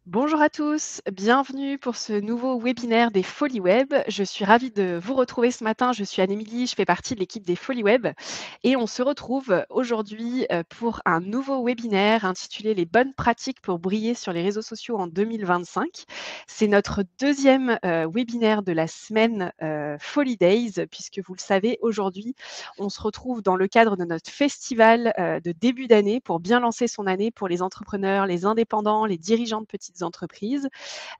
Bonjour à tous, bienvenue pour ce nouveau webinaire des Folies Web. Je suis ravie de vous retrouver ce matin. Je suis Anne-Émilie, je fais partie de l'équipe des Folies Web et on se retrouve aujourd'hui pour un nouveau webinaire intitulé Les bonnes pratiques pour briller sur les réseaux sociaux en 2025. C'est notre deuxième webinaire de la semaine Folie Days, puisque vous le savez, aujourd'hui, on se retrouve dans le cadre de notre festival de début d'année pour bien lancer son année pour les entrepreneurs, les indépendants, les dirigeants de petites entreprises.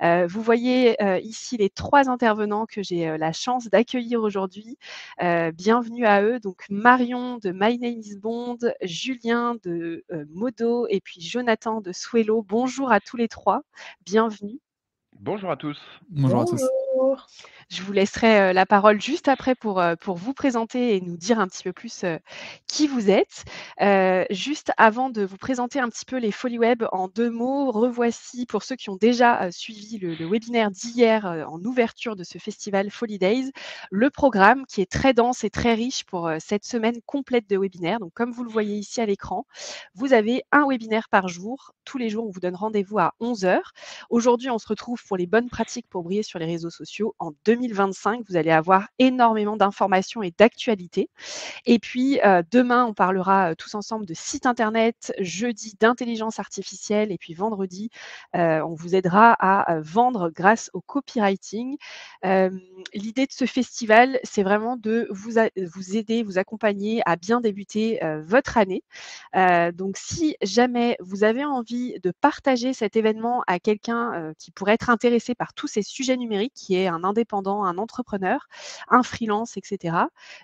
Vous voyez ici les 3 intervenants que j'ai la chance d'accueillir aujourd'hui. Bienvenue à eux. Donc Marion de My Name is Bond, Julien de Modo et puis Jonathan de Swello. Bonjour à tous les 3. Bienvenue. Bonjour à tous. Bonjour à tous. Bonjour. Je vous laisserai la parole juste après pour vous présenter et nous dire un petit peu plus qui vous êtes. Juste avant de vous présenter un petit peu les Folies Web en 2 mots, revoici pour ceux qui ont déjà suivi le webinaire d'hier en ouverture de ce festival Folie Days, le programme qui est très dense et très riche pour cette semaine complète de webinaires. Donc comme vous le voyez ici à l'écran, vous avez un webinaire par jour. Tous les jours, on vous donne rendez-vous à 11 heures. Aujourd'hui, on se retrouve pour les bonnes pratiques pour briller sur les réseaux sociaux en 2025. Vous allez avoir énormément d'informations et d'actualités. Et puis, demain, on parlera tous ensemble de site internet, jeudi d'intelligence artificielle et puis vendredi, on vous aidera à vendre grâce au copywriting. L'idée de ce festival, c'est vraiment de vous aider, vous accompagner à bien débuter votre année. Donc si jamais vous avez envie de partager cet événement à quelqu'un qui pourrait être intéressé par tous ces sujets numériques, qui est un indépendant, un entrepreneur, un freelance, etc.,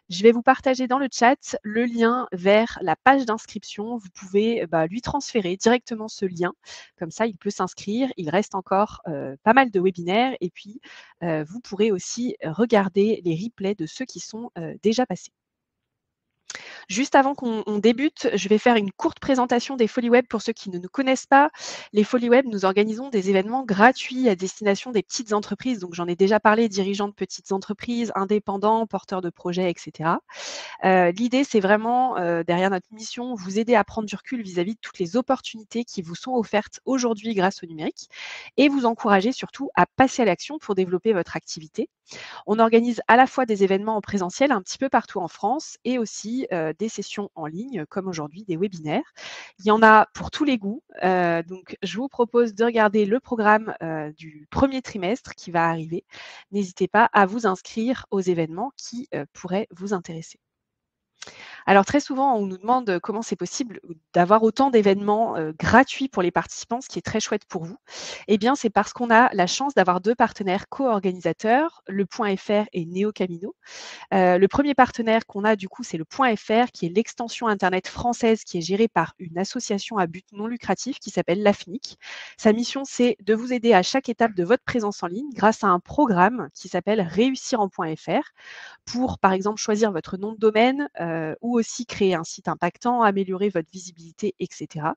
je vais vous partager dans le chat le lien vers la page d'inscription. Vous pouvez lui transférer directement ce lien. Comme ça, il peut s'inscrire. Il reste encore pas mal de webinaires. Et puis, vous pourrez aussi regarder les replays de ceux qui sont déjà passés. Juste avant qu'on débute, je vais faire une courte présentation des Folies Web pour ceux qui ne nous connaissent pas. Les Folies Web, nous organisons des événements gratuits à destination des petites entreprises. Donc, j'en ai déjà parlé, dirigeants de petites entreprises, indépendants, porteurs de projets, etc. L'idée, c'est vraiment, derrière notre mission, vous aider à prendre du recul vis-à-vis de toutes les opportunités qui vous sont offertes aujourd'hui grâce au numérique et vous encourager surtout à passer à l'action pour développer votre activité. On organise à la fois des événements en présentiel un petit peu partout en France et aussi des sessions en ligne, comme aujourd'hui des webinaires. Il y en a pour tous les goûts. Donc, je vous propose de regarder le programme du premier trimestre qui va arriver. N'hésitez pas à vous inscrire aux événements qui pourraient vous intéresser. Alors très souvent, on nous demande comment c'est possible d'avoir autant d'événements gratuits pour les participants, ce qui est très chouette pour vous. Eh bien, c'est parce qu'on a la chance d'avoir 2 partenaires co-organisateurs, Le Point FR et Neo Camino. Le premier partenaire qu'on a du coup, c'est Le Point FR, qui est l'extension internet française qui est gérée par une association à but non lucratif qui s'appelle l'AFNIC. Sa mission, c'est de vous aider à chaque étape de votre présence en ligne grâce à un programme qui s'appelle Réussir en Point FR pour, par exemple, choisir votre nom de domaine ou aussi créer un site impactant, améliorer votre visibilité, etc.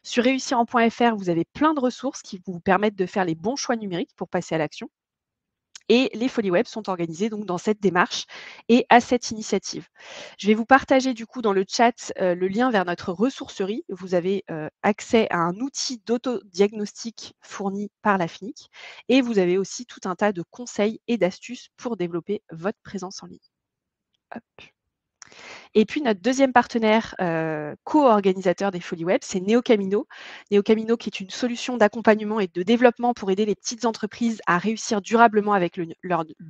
Sur réussir en point .fr, vous avez plein de ressources qui vous permettent de faire les bons choix numériques pour passer à l'action. Et les Folies Web sont organisées donc dans cette démarche et à cette initiative. Je vais vous partager du coup dans le chat le lien vers notre ressourcerie. Vous avez accès à un outil d'autodiagnostic fourni par la FNIC et vous avez aussi tout un tas de conseils et d'astuces pour développer votre présence en ligne. Hop. Et puis notre deuxième partenaire co-organisateur des Folies Web, c'est Neo Camino. Neo Camino qui est une solution d'accompagnement et de développement pour aider les petites entreprises à réussir durablement avec le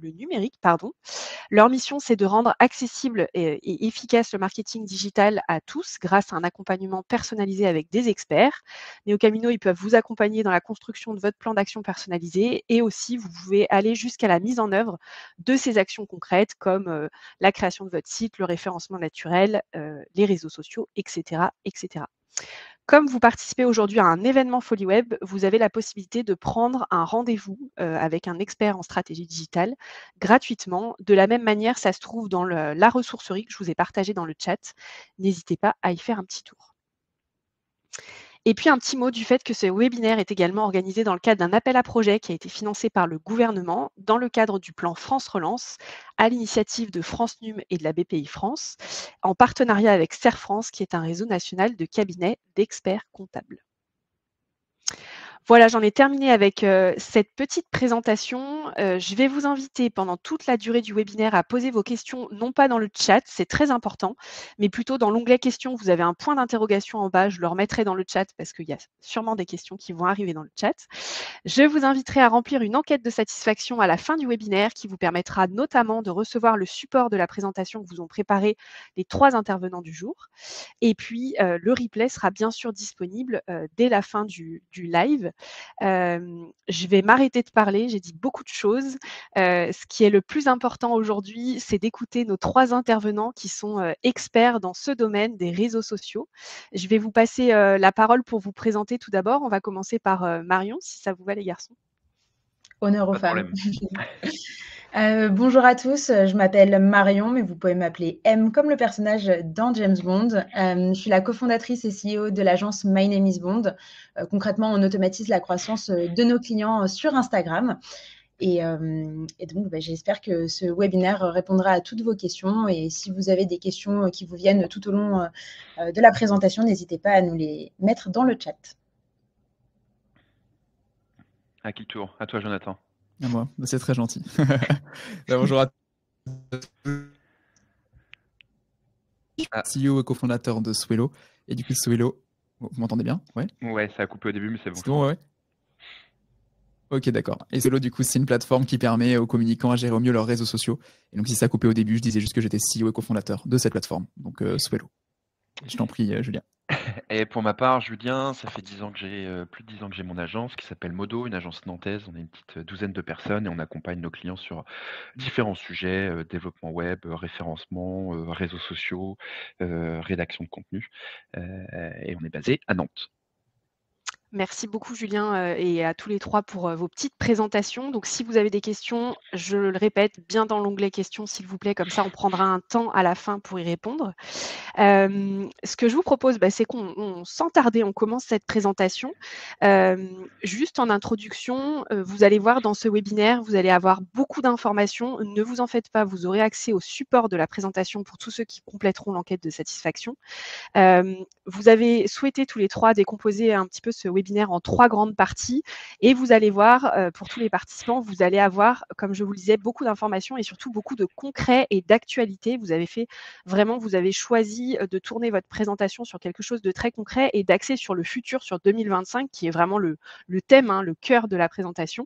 numérique. Leur mission, c'est de rendre accessible et efficace le marketing digital à tous grâce à un accompagnement personnalisé avec des experts. Neo Camino, ils peuvent vous accompagner dans la construction de votre plan d'action personnalisé et aussi vous pouvez aller jusqu'à la mise en œuvre de ces actions concrètes comme la création de votre site, le référencement naturel, les réseaux sociaux, etc., etc. Comme vous participez aujourd'hui à un événement Folie Web, vous avez la possibilité de prendre un rendez-vous avec un expert en stratégie digitale gratuitement. De la même manière, ça se trouve dans la ressourcerie que je vous ai partagée dans le chat. N'hésitez pas à y faire un petit tour. Et puis un petit mot du fait que ce webinaire est également organisé dans le cadre d'un appel à projet qui a été financé par le gouvernement dans le cadre du plan France Relance à l'initiative de France Num et de la BPI France en partenariat avec Serre France qui est un réseau national de cabinets d'experts comptables. Voilà, j'en ai terminé avec, cette petite présentation. Je vais vous inviter pendant toute la durée du webinaire à poser vos questions, non pas dans le chat, c'est très important, mais plutôt dans l'onglet questions. Vous avez un point d'interrogation en bas, je le remettrai dans le chat parce qu'il y a sûrement des questions qui vont arriver dans le chat. Je vous inviterai à remplir une enquête de satisfaction à la fin du webinaire qui vous permettra notamment de recevoir le support de la présentation que vous ont préparé les 3 intervenants du jour. Et puis, le replay sera bien sûr disponible, dès la fin du live. Je vais m'arrêter de parler, j'ai dit beaucoup de choses. Ce qui est le plus important aujourd'hui, c'est d'écouter nos 3 intervenants qui sont, experts dans ce domaine des réseaux sociaux. Je vais vous passer, la parole pour vous présenter tout d'abord. On va commencer par, Marion, si ça vous va les garçons. Honneur aux Pas de femmes. problème. Bonjour à tous, je m'appelle Marion, mais vous pouvez m'appeler M comme le personnage dans James Bond. Je suis la cofondatrice et CEO de l'agence My Name is Bond. Concrètement, on automatise la croissance de nos clients sur Instagram. Et donc, j'espère que ce webinaire répondra à toutes vos questions. Et si vous avez des questions qui vous viennent tout au long de la présentation, n'hésitez pas à nous les mettre dans le chat. À qui le tour? À toi, Jonathan. À moi, c'est très gentil. Bonjour à tous. CEO et cofondateur de Swelo. Et du coup, Swelo, vous m'entendez bien? Ouais. Ouais, ça a coupé au début, mais c'est bon. C'est bon, ouais. Ok, d'accord. Et Swelo, du coup, c'est une plateforme qui permet aux communicants à gérer au mieux leurs réseaux sociaux. Et donc, si ça a coupé au début, je disais juste que j'étais CEO et cofondateur de cette plateforme. Donc, Swelo. Je t'en prie, Julien. Et pour ma part, Julien, ça fait 10 ans que j'ai, plus de 10 ans que j'ai mon agence qui s'appelle Modo, une agence nantaise. On est une petite douzaine de personnes et on accompagne nos clients sur différents sujets, développement web, référencement, réseaux sociaux, rédaction de contenu. Et on est basé à Nantes. Merci beaucoup Julien, et à tous les 3 pour, vos petites présentations. Donc si vous avez des questions, je le répète, bien dans l'onglet questions s'il vous plaît, comme ça on prendra un temps à la fin pour y répondre. Ce que je vous propose, c'est qu'on sans tarder, on commence cette présentation. Juste en introduction, vous allez voir dans ce webinaire, vous allez avoir beaucoup d'informations. Ne vous en faites pas, vous aurez accès au support de la présentation pour tous ceux qui compléteront l'enquête de satisfaction. Vous avez souhaité tous les 3 décomposer un petit peu ce webinaire en 3 grandes parties et vous allez voir, pour tous les participants, vous allez avoir, comme je vous le disais, beaucoup d'informations et surtout beaucoup de concret et d'actualité. Vous avez choisi de tourner votre présentation sur quelque chose de très concret et d'axer sur le futur, sur 2025, qui est vraiment le thème, hein, le cœur de la présentation.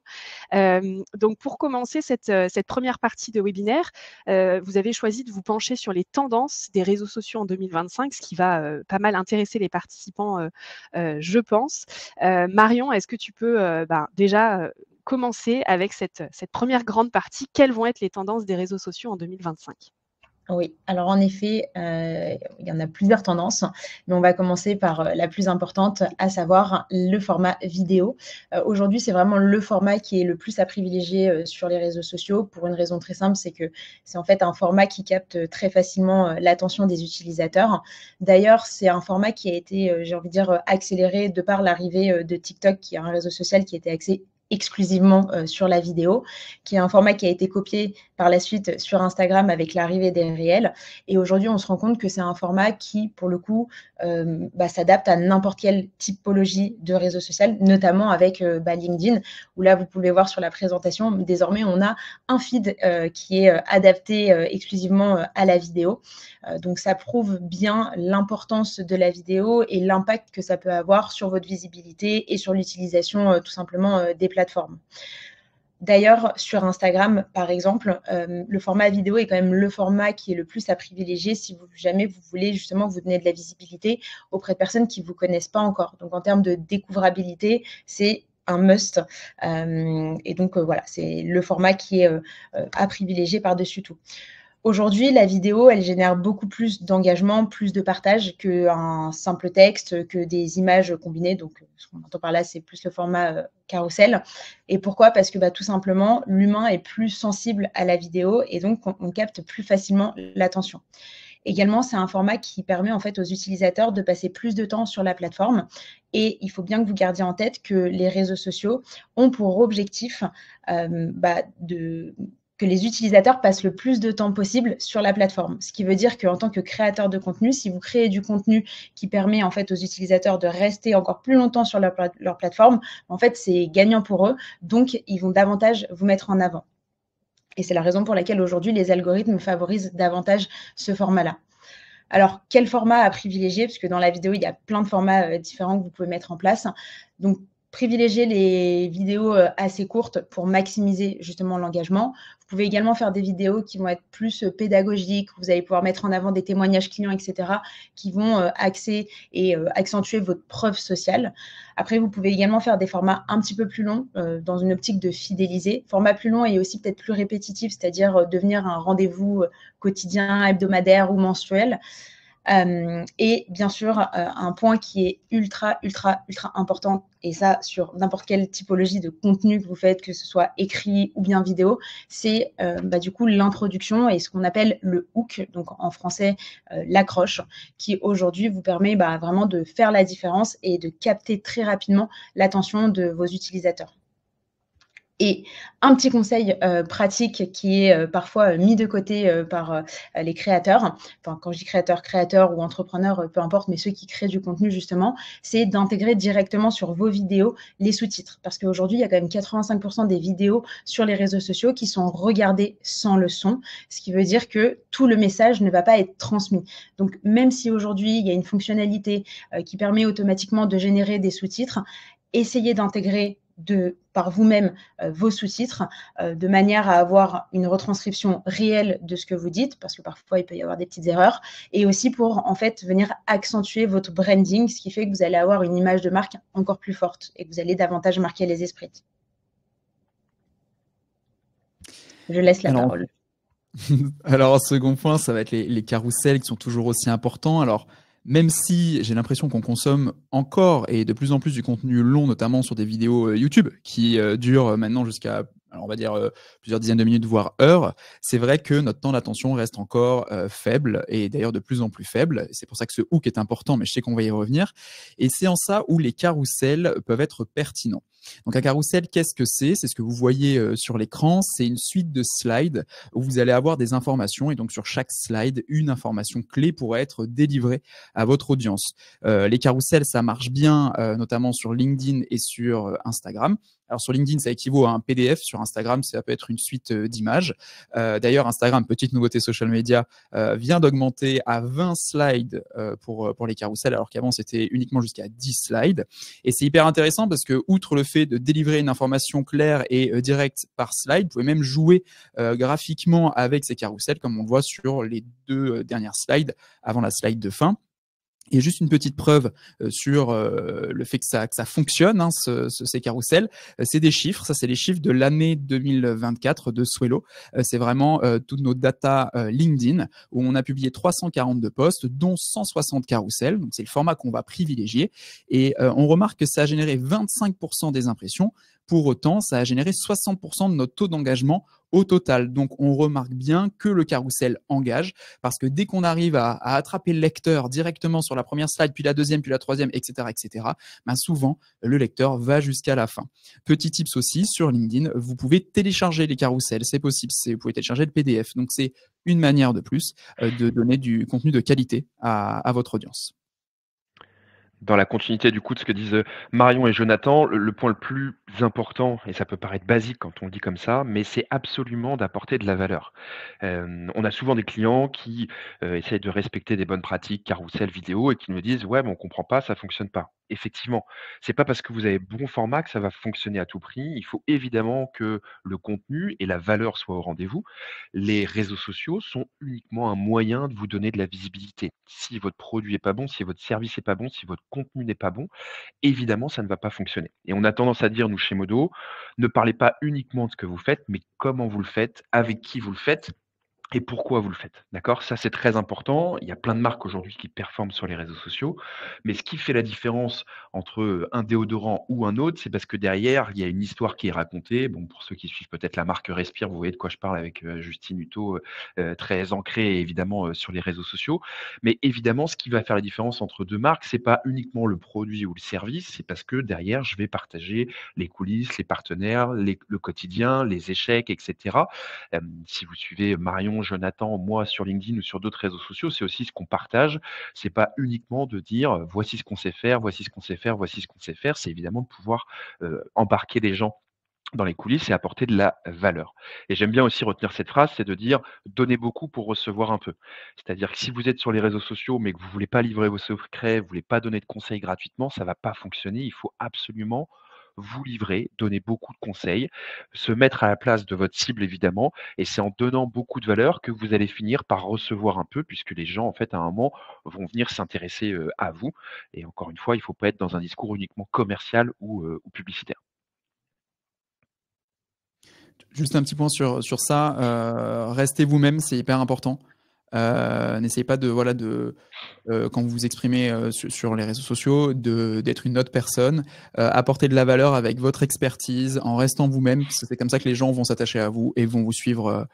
Donc pour commencer cette première partie de webinaire, vous avez choisi de vous pencher sur les tendances des réseaux sociaux en 2025, ce qui va pas mal intéresser les participants, je pense. Marion, est-ce que tu peux déjà commencer avec cette première grande partie? Quelles vont être les tendances des réseaux sociaux en 2025? Oui, alors en effet, il y en a plusieurs tendances, mais on va commencer par la plus importante, à savoir le format vidéo. Aujourd'hui, c'est vraiment le format qui est le plus à privilégier sur les réseaux sociaux pour une raison très simple, c'est que c'est en fait un format qui capte très facilement l'attention des utilisateurs. D'ailleurs, c'est un format qui a été, j'ai envie de dire, accéléré de par l'arrivée de TikTok, qui est un réseau social qui était axé exclusivement sur la vidéo, qui est un format qui a été copié par la suite sur Instagram avec l'arrivée des réels. Et aujourd'hui, on se rend compte que c'est un format qui, pour le coup, s'adapte à n'importe quelle typologie de réseau social, notamment avec LinkedIn, où là, vous pouvez voir sur la présentation, désormais, on a un feed qui est adapté exclusivement à la vidéo. Donc, ça prouve bien l'importance de la vidéo et l'impact que ça peut avoir sur votre visibilité et sur l'utilisation tout simplement des plateformes. D'ailleurs, sur Instagram, par exemple, le format vidéo est quand même le format qui est le plus à privilégier si jamais vous voulez justement vous donner de la visibilité auprès de personnes qui ne vous connaissent pas encore. Donc, en termes de découvrabilité, c'est un must. Et donc, voilà, c'est le format qui est à privilégier par-dessus tout. Aujourd'hui, la vidéo, elle génère beaucoup plus d'engagement, plus de partage qu'un simple texte, que des images combinées. Donc, ce qu'on entend par là, c'est plus le format carrousel. Et pourquoi? Parce que tout simplement, l'humain est plus sensible à la vidéo et donc on capte plus facilement l'attention. Également, c'est un format qui permet en fait aux utilisateurs de passer plus de temps sur la plateforme. Et il faut bien que vous gardiez en tête que les réseaux sociaux ont pour objectif que les utilisateurs passent le plus de temps possible sur la plateforme. Ce qui veut dire qu'en tant que créateur de contenu, si vous créez du contenu qui permet en fait aux utilisateurs de rester encore plus longtemps sur leur plateforme, en fait, c'est gagnant pour eux. Donc, ils vont davantage vous mettre en avant. Et c'est la raison pour laquelle aujourd'hui, les algorithmes favorisent davantage ce format-là. Alors, quel format à privilégier? Parce que dans la vidéo, il y a plein de formats différents que vous pouvez mettre en place. Donc, privilégiez les vidéos assez courtes pour maximiser justement l'engagement. Vous pouvez également faire des vidéos qui vont être plus pédagogiques. Vous allez pouvoir mettre en avant des témoignages clients, etc., qui vont axer et accentuer votre preuve sociale. Après, vous pouvez également faire des formats un petit peu plus longs dans une optique de fidéliser. Format plus long et aussi peut-être plus répétitif, c'est-à-dire devenir un rendez-vous quotidien, hebdomadaire ou mensuel. Et bien sûr, un point qui est ultra important, et ça sur n'importe quelle typologie de contenu que vous faites, que ce soit écrit ou bien vidéo, c'est du coup l'introduction et ce qu'on appelle le hook, donc en français l'accroche, qui aujourd'hui vous permet vraiment de faire la différence et de capter très rapidement l'attention de vos utilisateurs. Et un petit conseil pratique qui est parfois mis de côté par les créateurs, enfin, quand je dis créateurs ou entrepreneurs, peu importe, mais ceux qui créent du contenu justement, c'est d'intégrer directement sur vos vidéos les sous-titres. Parce qu'aujourd'hui, il y a quand même 85% des vidéos sur les réseaux sociaux qui sont regardées sans le son, ce qui veut dire que tout le message ne va pas être transmis. Donc, même si aujourd'hui, il y a une fonctionnalité qui permet automatiquement de générer des sous-titres, essayez d'intégrer par vous-même vos sous-titres de manière à avoir une retranscription réelle de ce que vous dites, parce que parfois il peut y avoir des petites erreurs, et aussi pour en fait venir accentuer votre branding, ce qui fait que vous allez avoir une image de marque encore plus forte et que vous allez davantage marquer les esprits. Je laisse la parole. Alors, second point, ça va être les carousels qui sont toujours aussi importants. Alors, même si j'ai l'impression qu'on consomme encore et de plus en plus du contenu long, notamment sur des vidéos YouTube qui durent maintenant jusqu'à, on va dire, plusieurs dizaines de minutes, voire heures, c'est vrai que notre temps d'attention reste encore faible et d'ailleurs de plus en plus faible. C'est pour ça que ce hook est important, mais je sais qu'on va y revenir. Et c'est en ça où les carousels peuvent être pertinents. Donc un carrousel, qu'est-ce que c'est? C'est ce que vous voyez sur l'écran. C'est une suite de slides où vous allez avoir des informations et donc sur chaque slide, une information clé pourrait être délivrée à votre audience. Les carousels, ça marche bien, notamment sur LinkedIn et sur Instagram. Alors sur LinkedIn, ça équivaut à un PDF. Sur Instagram, ça peut être une suite d'images. D'ailleurs, Instagram, petite nouveauté social media, vient d'augmenter à 20 slides pour les carousels, alors qu'avant, c'était uniquement jusqu'à 10 slides. Et c'est hyper intéressant parce que, outre le fait de délivrer une information claire et directe par slide, vous pouvez même jouer graphiquement avec ces carousels, comme on le voit sur les deux dernières slides avant la slide de fin. Et juste une petite preuve sur le fait que ça fonctionne, hein, ces carousels, c'est des chiffres. Ça, c'est les chiffres de l'année 2024 de Swello. C'est vraiment toutes nos data LinkedIn où on a publié 342 posts, dont 160 carousels. Donc, c'est le format qu'on va privilégier. Et on remarque que ça a généré 25% des impressions. Pour autant, ça a généré 60% de notre taux d'engagement au total. Donc, on remarque bien que le carrousel engage parce que dès qu'on arrive à attraper le lecteur directement sur la première slide, puis la deuxième, puis la troisième, etc., souvent, le lecteur va jusqu'à la fin. Petit tips aussi, sur LinkedIn, vous pouvez télécharger les carousels. C'est possible. Vous pouvez télécharger le PDF. Donc, c'est une manière de plus de donner du contenu de qualité à votre audience. Dans la continuité du coup de ce que disent Marion et Jonathan, le point le plus important, et ça peut paraître basique quand on le dit comme ça, mais c'est absolument d'apporter de la valeur. On a souvent des clients qui essayent de respecter des bonnes pratiques, carrousel, vidéo, et qui nous disent ouais, mais on comprend pas, ça fonctionne pas. Effectivement, c'est pas parce que vous avez bon format que ça va fonctionner à tout prix. Il faut évidemment que le contenu et la valeur soient au rendez-vous. Les réseaux sociaux sont uniquement un moyen de vous donner de la visibilité. Si votre produit est pas bon, si votre service est pas bon, si votre contenu n'est pas bon, évidemment, ça ne va pas fonctionner. Et on a tendance à dire, nous, chez Modo, ne parlez pas uniquement de ce que vous faites, mais comment vous le faites, avec qui vous le faites. et pourquoi vous le faites, d'accord? Ça, c'est très important. Il y a plein de marques aujourd'hui qui performent sur les réseaux sociaux, mais ce qui fait la différence entre, un déodorant ou un autre, c'est parce que derrière, il y a une histoire qui est racontée. Bon, pour ceux qui suivent peut-être la marque Respire, vous voyez de quoi je parle avec, Justine Hutto, très ancrée évidemment, sur les réseaux sociaux. Mais évidemment, ce qui va faire la différence entre 2 marques, c'est pas uniquement le produit ou le service, c'est parce que derrière, je vais partager les coulisses, les partenaires, le quotidien, les échecs et cetera. Si vous suivez Marion, Jonathan, moi sur LinkedIn ou sur d'autres réseaux sociaux, c'est aussi ce qu'on partage. C'est pas uniquement de dire, voici ce qu'on sait faire, voici ce qu'on sait faire, voici ce qu'on sait faire. C'est évidemment de pouvoir, embarquer les gens dans les coulisses et apporter de la valeur. Et j'aime bien aussi retenir cette phrase, c'est de dire: «Donnez beaucoup pour recevoir un peu». C'est-à-dire que si vous êtes sur les réseaux sociaux, mais que vous voulez pas livrer vos secrets, vous voulez pas donner de conseils gratuitement, ça va pas fonctionner. Il faut absolument vous livrer, donner beaucoup de conseils, se mettre à la place de votre cible évidemment, et c'est en donnant beaucoup de valeur que vous allez finir par recevoir un peu, puisque les gens en fait à un moment vont venir s'intéresser, à vous. Et encore une fois, il faut pas être dans un discours uniquement commercial ou publicitaire. Juste un petit point sur ça, restez vous-même, c'est hyper important. N'essayez pas de, voilà, quand vous vous exprimez sur les réseaux sociaux, d'être une autre personne. Apportez de la valeur avec votre expertise, en restant vous-même, parce que c'est comme ça que les gens vont s'attacher à vous et vont vous suivre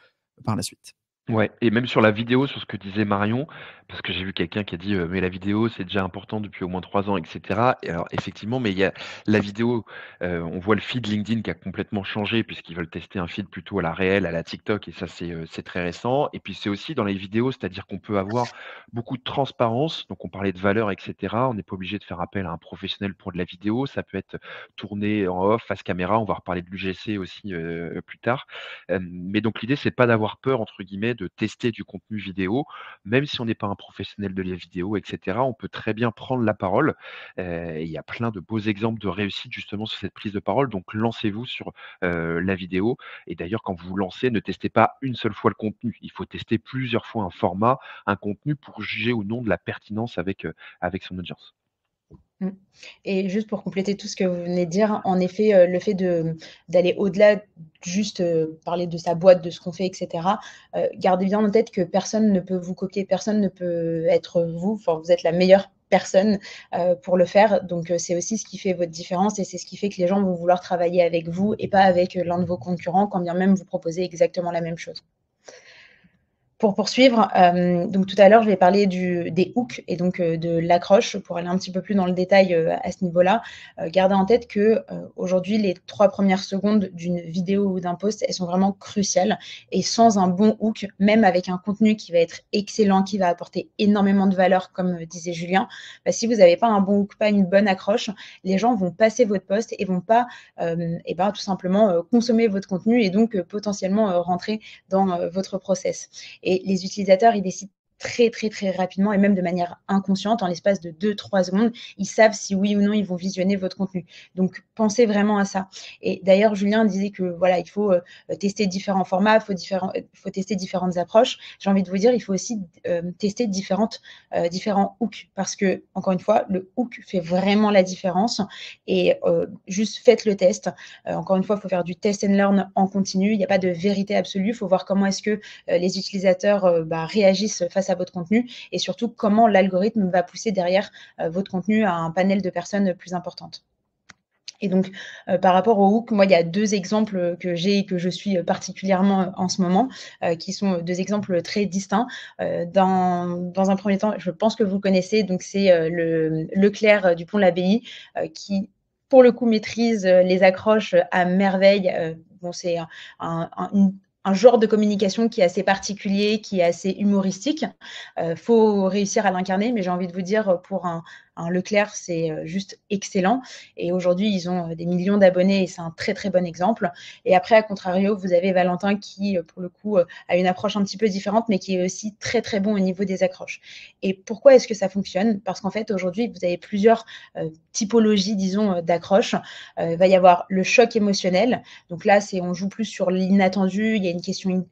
par la suite. Ouais, et même sur la vidéo, sur ce que disait Marion, parce que j'ai vu quelqu'un qui a dit: «Mais la vidéo, c'est déjà important depuis au moins 3 ans» et cetera. Et alors effectivement, mais il y a la vidéo, on voit le feed LinkedIn qui a complètement changé puisqu'ils veulent tester un feed plutôt à la réelle, à la TikTok, et ça c'est très récent. Et puis c'est aussi dans les vidéos, c'est-à-dire qu'on peut avoir beaucoup de transparence, donc on parlait de valeur et cetera. On n'est pas obligé de faire appel à un professionnel pour de la vidéo, ça peut être tourné en off, face caméra, on va reparler de l'UGC aussi, plus tard. Mais donc l'idée, c'est pas d'avoir peur entre guillemets de tester du contenu vidéo, même si on n'est pas un professionnel de la vidéo et cetera. On peut très bien prendre la parole, et il y a plein de beaux exemples de réussite justement sur cette prise de parole. Donc lancez-vous sur, la vidéo. Et d'ailleurs quand vous vous lancez, ne testez pas une seule fois le contenu. Il faut tester plusieurs fois un format, un contenu pour juger ou non de la pertinence avec son audience. Mmh. Et juste pour compléter tout ce que vous venez de dire, en effet, le fait d'aller au-delà, juste, parler de sa boîte, de ce qu'on fait et cetera, gardez bien en tête que personne ne peut vous copier, personne ne peut être vous. Enfin, vous êtes la meilleure personne, pour le faire. Donc, c'est aussi ce qui fait votre différence et c'est ce qui fait que les gens vont vouloir travailler avec vous et pas avec, l'un de vos concurrents, quand bien même vous proposez exactement la même chose. Pour poursuivre, donc tout à l'heure, je vais parler des hooks et donc de l'accroche pour aller un petit peu plus dans le détail à ce niveau-là. Gardez en tête que aujourd'hui, les 3 premières secondes d'une vidéo ou d'un post, elles sont vraiment cruciales. Et sans un bon hook, même avec un contenu qui va être excellent, qui va apporter énormément de valeur, comme disait Julien, bah, si vous n'avez pas un bon hook, pas une bonne accroche, les gens vont passer votre post et vont pas et ben, tout simplement consommer votre contenu et donc potentiellement rentrer dans votre process. Et les utilisateurs, ils décident très, très, très rapidement et même de manière inconsciente, en l'espace de 2-3 secondes, ils savent si oui ou non ils vont visionner votre contenu. Donc, pensez vraiment à ça. Et d'ailleurs, Julien disait que voilà, il faut tester différents formats, il faut tester différentes approches. J'ai envie de vous dire, il faut aussi tester différents hooks parce que, encore une fois, le hook fait vraiment la différence et juste faites le test. Encore une fois, il faut faire du test and learn en continu. Il n'y a pas de vérité absolue. Il faut voir comment est-ce que les utilisateurs réagissent face à votre contenu et surtout comment l'algorithme va pousser derrière votre contenu à un panel de personnes plus importantes. Et donc, par rapport au hook, moi, il y a 2 exemples que j'ai et que je suis particulièrement en ce moment, qui sont 2 exemples très distincts. Dans un premier temps, je pense que vous connaissez, donc c'est le Leclerc du pont de l'Abbaye qui, pour le coup, maîtrise les accroches à merveille. Bon, c'est un genre de communication qui est assez particulier, qui est assez humoristique. Faut réussir à l'incarner, mais j'ai envie de vous dire, pour un Leclerc, c'est juste excellent. Et aujourd'hui, ils ont des millions d'abonnés et c'est un très, très bon exemple. Et après, à contrario, vous avez Valentin qui, pour le coup, a une approche un petit peu différente, mais qui est aussi très, très bon au niveau des accroches. Et pourquoi est-ce que ça fonctionne? Parce qu'en fait, aujourd'hui, vous avez plusieurs typologies, disons, d'accroches. Il va y avoir le choc émotionnel. Donc là, on joue plus sur l'inattendu. Il y a une question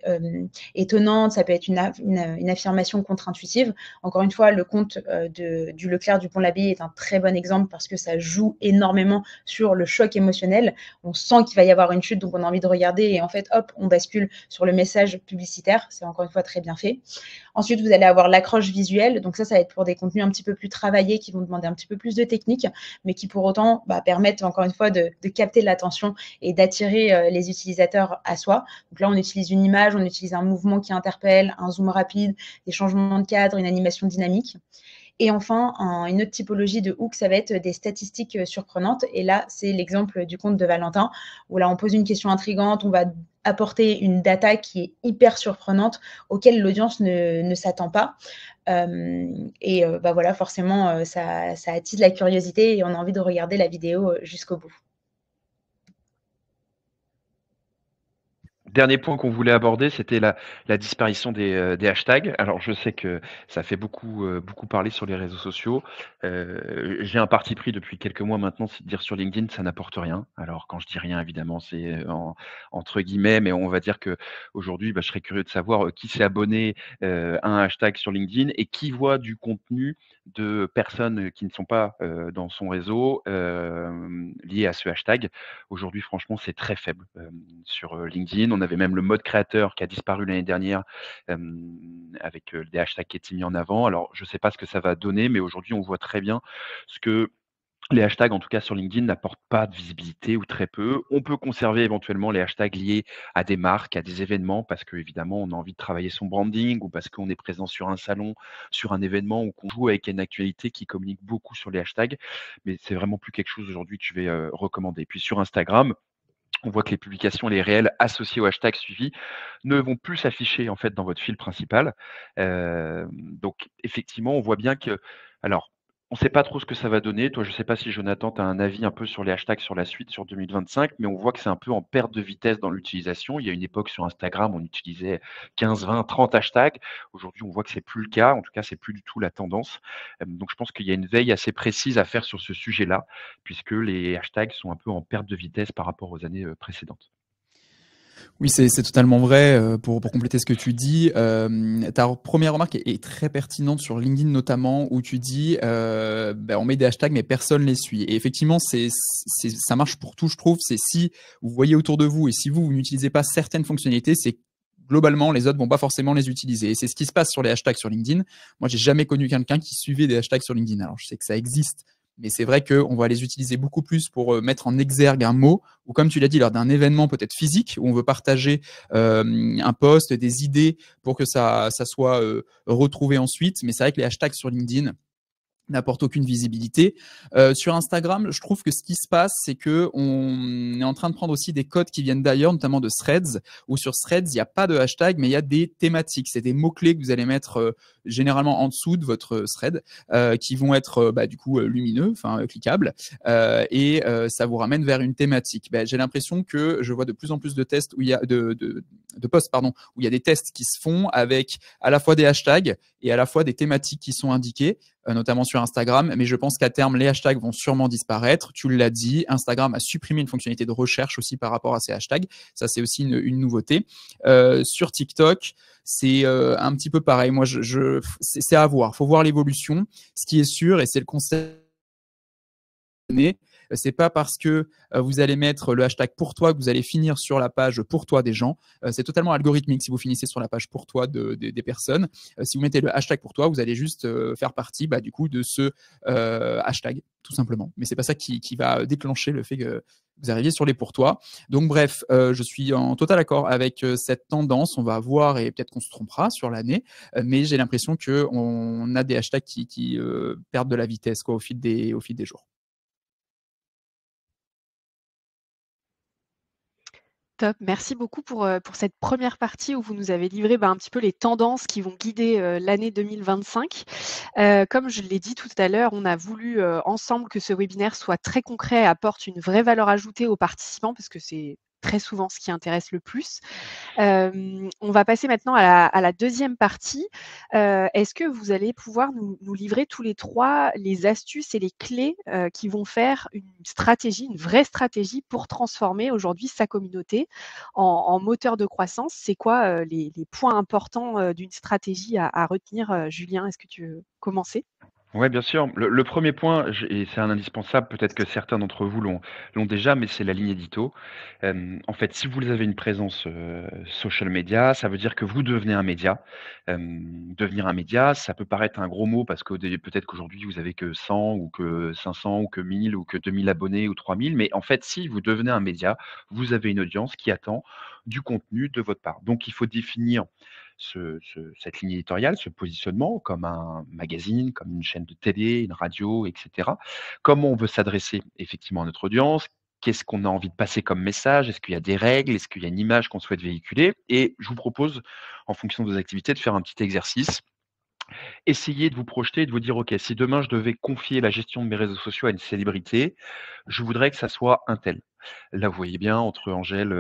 étonnante. Ça peut être une affirmation contre-intuitive. Encore une fois, le compte du Leclerc du pont de l'abbaye est un très bon exemple parce que ça joue énormément sur le choc émotionnel. On sent qu'il va y avoir une chute, donc on a envie de regarder et en fait, hop, on bascule sur le message publicitaire. C'est encore une fois très bien fait. Ensuite, vous allez avoir l'accroche visuelle. Donc ça va être pour des contenus un petit peu plus travaillés qui vont demander un petit peu plus de technique, mais qui pour autant permettent encore une fois de capter l'attention et d'attirer les utilisateurs à soi. Donc là, on utilise une image, on utilise un mouvement qui interpelle, un zoom rapide, des changements de cadre, une animation dynamique. Et enfin, une autre typologie de hook, ça va être des statistiques surprenantes. Et là, c'est l'exemple du compte de Valentin, où là, on pose une question intrigante, on va apporter une data qui est hyper surprenante, auquel l'audience ne s'attend pas. Voilà, forcément, ça attise la curiosité et on a envie de regarder la vidéo jusqu'au bout. Dernier point qu'on voulait aborder, c'était la disparition des hashtags. Alors, je sais que ça fait beaucoup parler sur les réseaux sociaux. J'ai un parti pris depuis quelques mois maintenant, c'est de dire sur LinkedIn, ça n'apporte rien. Alors, quand je dis rien, évidemment, c'est entre guillemets, mais on va dire qu'aujourd'hui, je serais curieux de savoir qui s'est abonné à un hashtag sur LinkedIn et qui voit du contenu de personnes qui ne sont pas dans son réseau liées à ce hashtag. Aujourd'hui, franchement, c'est très faible sur LinkedIn. On avait même le mode créateur qui a disparu l'année dernière avec des hashtags qui étaient mis en avant. Alors, je ne sais pas ce que ça va donner, mais aujourd'hui, on voit très bien ce que les hashtags, en tout cas sur LinkedIn, n'apportent pas de visibilité ou très peu. On peut conserver éventuellement les hashtags liés à des marques, à des événements, parce qu'évidemment, on a envie de travailler son branding ou parce qu'on est présent sur un salon, sur un événement ou qu'on joue avec une actualité qui communique beaucoup sur les hashtags. Mais c'est vraiment plus quelque chose aujourd'hui que je vais recommander. Puis sur Instagram, on voit que les publications, les réels associés au hashtag suivi ne vont plus s'afficher en fait dans votre fil principal. Donc effectivement, on voit bien que alors, on ne sait pas trop ce que ça va donner. Toi, je ne sais pas si Jonathan, tu as un avis un peu sur les hashtags sur la suite, sur 2025, mais on voit que c'est un peu en perte de vitesse dans l'utilisation. Il y a une époque sur Instagram, on utilisait 15, 20, 30 hashtags. Aujourd'hui, on voit que c'est plus le cas. En tout cas, c'est plus du tout la tendance. Donc je pense qu'il y a une veille assez précise à faire sur ce sujet-là puisque les hashtags sont un peu en perte de vitesse par rapport aux années précédentes. Oui, c'est totalement vrai. Pour compléter ce que tu dis, ta première remarque est très pertinente sur LinkedIn notamment, où tu dis on met des hashtags mais personne les suit. Et effectivement, ça marche pour tout, je trouve. C'est si vous voyez autour de vous et si vous n'utilisez pas certaines fonctionnalités, c'est globalement, les autres vont pas forcément les utiliser. Et c'est ce qui se passe sur les hashtags sur LinkedIn. Moi, j'ai jamais connu quelqu'un qui suivait des hashtags sur LinkedIn. Alors, je sais que ça existe, mais c'est vrai qu'on va les utiliser beaucoup plus pour mettre en exergue un mot, ou comme tu l'as dit, lors d'un événement peut-être physique, où on veut partager un post, des idées pour que ça soit retrouvé ensuite. Mais c'est vrai que les hashtags sur LinkedIn n'apporte aucune visibilité. Sur Instagram, je trouve que ce qui se passe, c'est que on est en train de prendre aussi des codes qui viennent d'ailleurs, notamment de Threads, où sur Threads, il n'y a pas de hashtag, mais il y a des thématiques. C'est des mots-clés que vous allez mettre généralement en dessous de votre thread, qui vont être du coup lumineux, enfin cliquables, et ça vous ramène vers une thématique. J'ai l'impression que je vois de plus en plus de tests où il y a de posts, pardon, où il y a des tests qui se font avec à la fois des hashtags et à la fois des thématiques qui sont indiquées, notamment sur Instagram, mais je pense qu'à terme, les hashtags vont sûrement disparaître. Tu l'as dit, Instagram a supprimé une fonctionnalité de recherche aussi par rapport à ces hashtags. Ça, c'est aussi une nouveauté. Sur TikTok, c'est un petit peu pareil. Moi, c'est à voir. Il faut voir l'évolution. Ce qui est sûr, et c'est le conseil, c'est pas parce que vous allez mettre le hashtag pour toi que vous allez finir sur la page pour toi des gens. C'est totalement algorithmique si vous finissez sur la page pour toi des personnes. Si vous mettez le hashtag pour toi, vous allez juste faire partie du coup de ce hashtag, tout simplement. Mais c'est pas ça qui va déclencher le fait que vous arriviez sur les pour toi. Donc bref, je suis en total accord avec cette tendance. On va voir et peut-être qu'on se trompera sur l'année, mais j'ai l'impression qu'on a des hashtags qui perdent de la vitesse au fil des jours. Top, merci beaucoup pour cette première partie où vous nous avez livré un petit peu les tendances qui vont guider l'année 2025. Comme je l'ai dit tout à l'heure, on a voulu ensemble que ce webinaire soit très concret, apporte une vraie valeur ajoutée aux participants parce que c'est très souvent ce qui intéresse le plus. On va passer maintenant à la deuxième partie. Est-ce que vous allez pouvoir nous livrer tous les trois les astuces et les clés qui vont faire une stratégie, une vraie stratégie pour transformer aujourd'hui sa communauté en moteur de croissance? C'est quoi les points importants d'une stratégie à retenir? Julien, est-ce que tu veux commencer? Ouais, bien sûr. Le 1er point, et c'est un indispensable, peut-être que certains d'entre vous l'ont déjà, mais c'est la ligne édito. En fait, si vous avez une présence, social media, ça veut dire que vous devenez un média. Devenir un média, ça peut paraître un gros mot parce que peut-être qu'aujourd'hui vous avez que 100 ou que 500 ou que 1000 ou que 2000 abonnés ou 3000, mais en fait, si vous devenez un média, vous avez une audience qui attend du contenu de votre part. Donc il faut définir cette ligne éditoriale, ce positionnement, comme un magazine, comme une chaîne de télé, une radio, etc. Comment on veut s'adresser effectivement à notre audience? Qu'est-ce qu'on a envie de passer comme message? Est-ce qu'il y a des règles? Est-ce qu'il y a une image qu'on souhaite véhiculer? Et je vous propose, en fonction de vos activités, de faire un petit exercice. Essayez de vous projeter et de vous dire, OK, si demain je devais confier la gestion de mes réseaux sociaux à une célébrité, je voudrais que ça soit un tel. Là, vous voyez bien entre Angèle,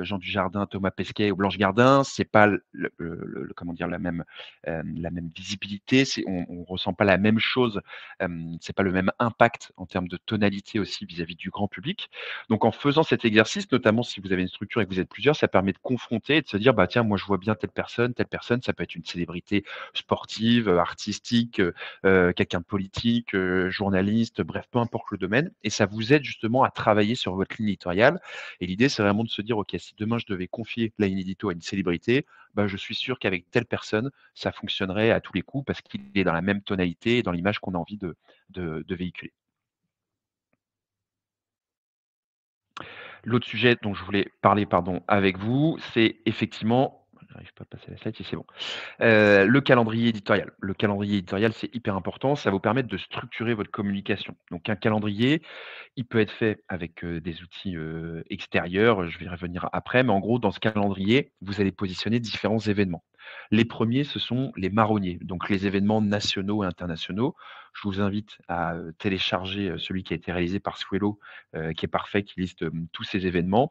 Jean Dujardin, Thomas Pesquet ou Blanche Gardin, c'est pas comment dire? La même visibilité, on ressent pas la même chose, c'est pas le même impact en termes de tonalité aussi vis-à-vis du grand public. Donc en faisant cet exercice, notamment si vous avez une structure et que vous êtes plusieurs, ça permet de confronter et de se dire: «Bah tiens, moi je vois bien telle personne», ça peut être une célébrité sportive, artistique, quelqu'un de politique, journaliste, bref, peu importe le domaine. Et ça vous aide justement à travailler sur votre ligne éditoriale. Et l'idée, c'est vraiment de se dire, OK, si demain je devais confier la ligne édito à une célébrité, bah, je suis sûr qu'avec telle personne, ça fonctionnerait à tous les coups parce qu'il est dans la même tonalité et dans l'image qu'on a envie de véhiculer. L'autre sujet dont je voulais parler, pardon, avec vous, c'est effectivement, j'arrive pas à passer la slide, si c'est bon. Le calendrier éditorial. Le calendrier éditorial, c'est hyper important. Ça va vous permettre de structurer votre communication. Donc un calendrier, il peut être fait avec, des outils, extérieurs, je vais y revenir après, mais en gros, dans ce calendrier, vous allez positionner différents événements. Les premiers, ce sont les marronniers, donc les événements nationaux et internationaux. Je vous invite à, télécharger, celui qui a été réalisé par Swello, qui est parfait, qui liste, tous ces événements.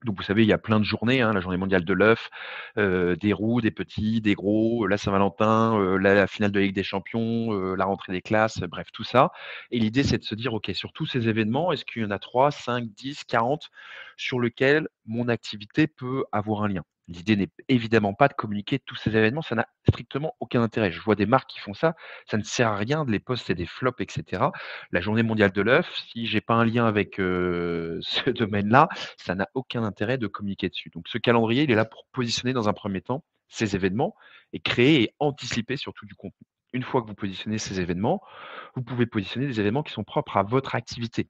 Donc vous savez, il y a plein de journées, hein, la journée mondiale de l'œuf, des roux, des petits, des gros, la Saint-Valentin, la finale de la Ligue des champions, la rentrée des classes, bref, tout ça. Et l'idée, c'est de se dire: «OK, sur tous ces événements, est-ce qu'il y en a 3, 5, 10, 40 sur lesquels mon activité peut avoir un lien?» L'idée n'est évidemment pas de communiquer tous ces événements, ça n'a strictement aucun intérêt. Je vois des marques qui font ça, ça ne sert à rien de les poster des flops et cetera. La journée mondiale de l'œuf, si j'ai pas un lien avec, ce domaine-là, ça n'a aucun intérêt de communiquer dessus. Donc ce calendrier, il est là pour positionner dans un premier temps ces événements et créer et anticiper surtout du contenu. Une fois que vous positionnez ces événements, vous pouvez positionner des événements qui sont propres à votre activité.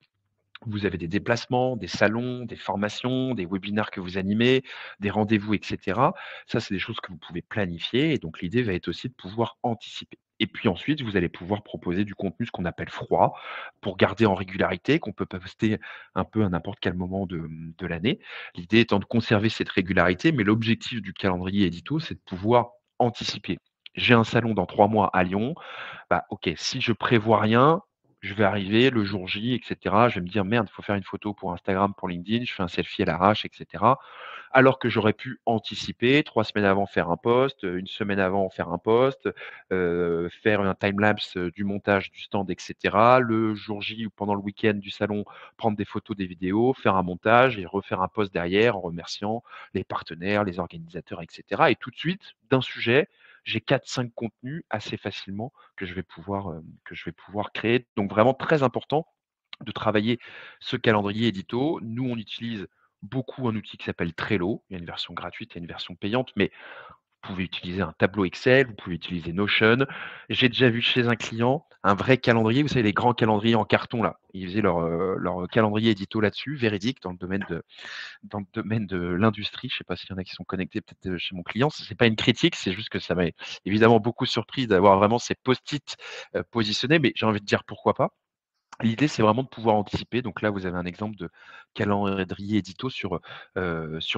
Vous avez des déplacements, des salons, des formations, des webinaires que vous animez, des rendez-vous, et cetera. Ça, c'est des choses que vous pouvez planifier et donc l'idée va être aussi de pouvoir anticiper. Et puis ensuite, vous allez pouvoir proposer du contenu, ce qu'on appelle froid, pour garder en régularité, qu'on peut poster un peu à n'importe quel moment de l'année. L'idée étant de conserver cette régularité, mais l'objectif du calendrier édito, c'est de pouvoir anticiper. J'ai un salon dans 3 mois à Lyon, bah, OK, si je prévois rien, je vais arriver le jour J et cetera, je vais me dire: «Merde, il faut faire une photo pour Instagram, pour LinkedIn», je fais un selfie à l'arrache et cetera. Alors que j'aurais pu anticiper 3 semaines avant faire un post, 1 semaine avant faire un post, faire un timelapse, du montage du stand et cetera. Le jour J ou pendant le week-end du salon, prendre des photos, des vidéos, faire un montage et refaire un post derrière en remerciant les partenaires, les organisateurs et cetera. Et tout de suite, d'un sujet, j'ai 4-5 contenus assez facilement que je vais pouvoir créer. Donc vraiment très important de travailler ce calendrier édito. Nous, on utilise beaucoup un outil qui s'appelle Trello. Il y a une version gratuite et une version payante, mais vous pouvez utiliser un tableau Excel, vous pouvez utiliser Notion. J'ai déjà vu chez un client un vrai calendrier, vous savez, les grands calendriers en carton là. Ils faisaient leur calendrier édito là-dessus, véridique, dans le domaine de l'industrie. Je ne sais pas s'il y en a qui sont connectés peut-être chez mon client. Ce n'est pas une critique, c'est juste que ça m'a évidemment beaucoup surpris d'avoir vraiment ces post-it positionnés, mais j'ai envie de dire pourquoi pas. L'idée, c'est vraiment de pouvoir anticiper. Donc là, vous avez un exemple de calendrier édito sur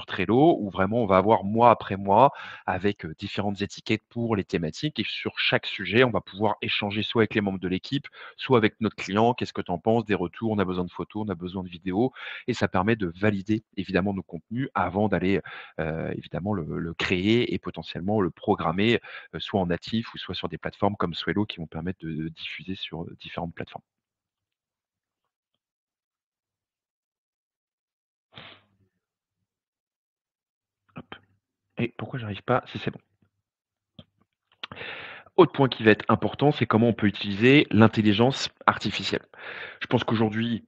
Trello où vraiment on va avoir mois après mois avec, différentes étiquettes pour les thématiques et sur chaque sujet, on va pouvoir échanger soit avec les membres de l'équipe, soit avec notre client. «Qu'est-ce que tu en penses?» Des retours, on a besoin de photos, on a besoin de vidéos et ça permet de valider évidemment nos contenus avant d'aller, évidemment le créer et potentiellement le programmer, soit en natif ou soit sur des plateformes comme Swello qui vont permettre de diffuser sur, différentes plateformes. Hop. Et pourquoi j'arrive pas? Si c'est bon. Autre point qui va être important, c'est comment on peut utiliser l'intelligence artificielle. Je pense qu'aujourd'hui,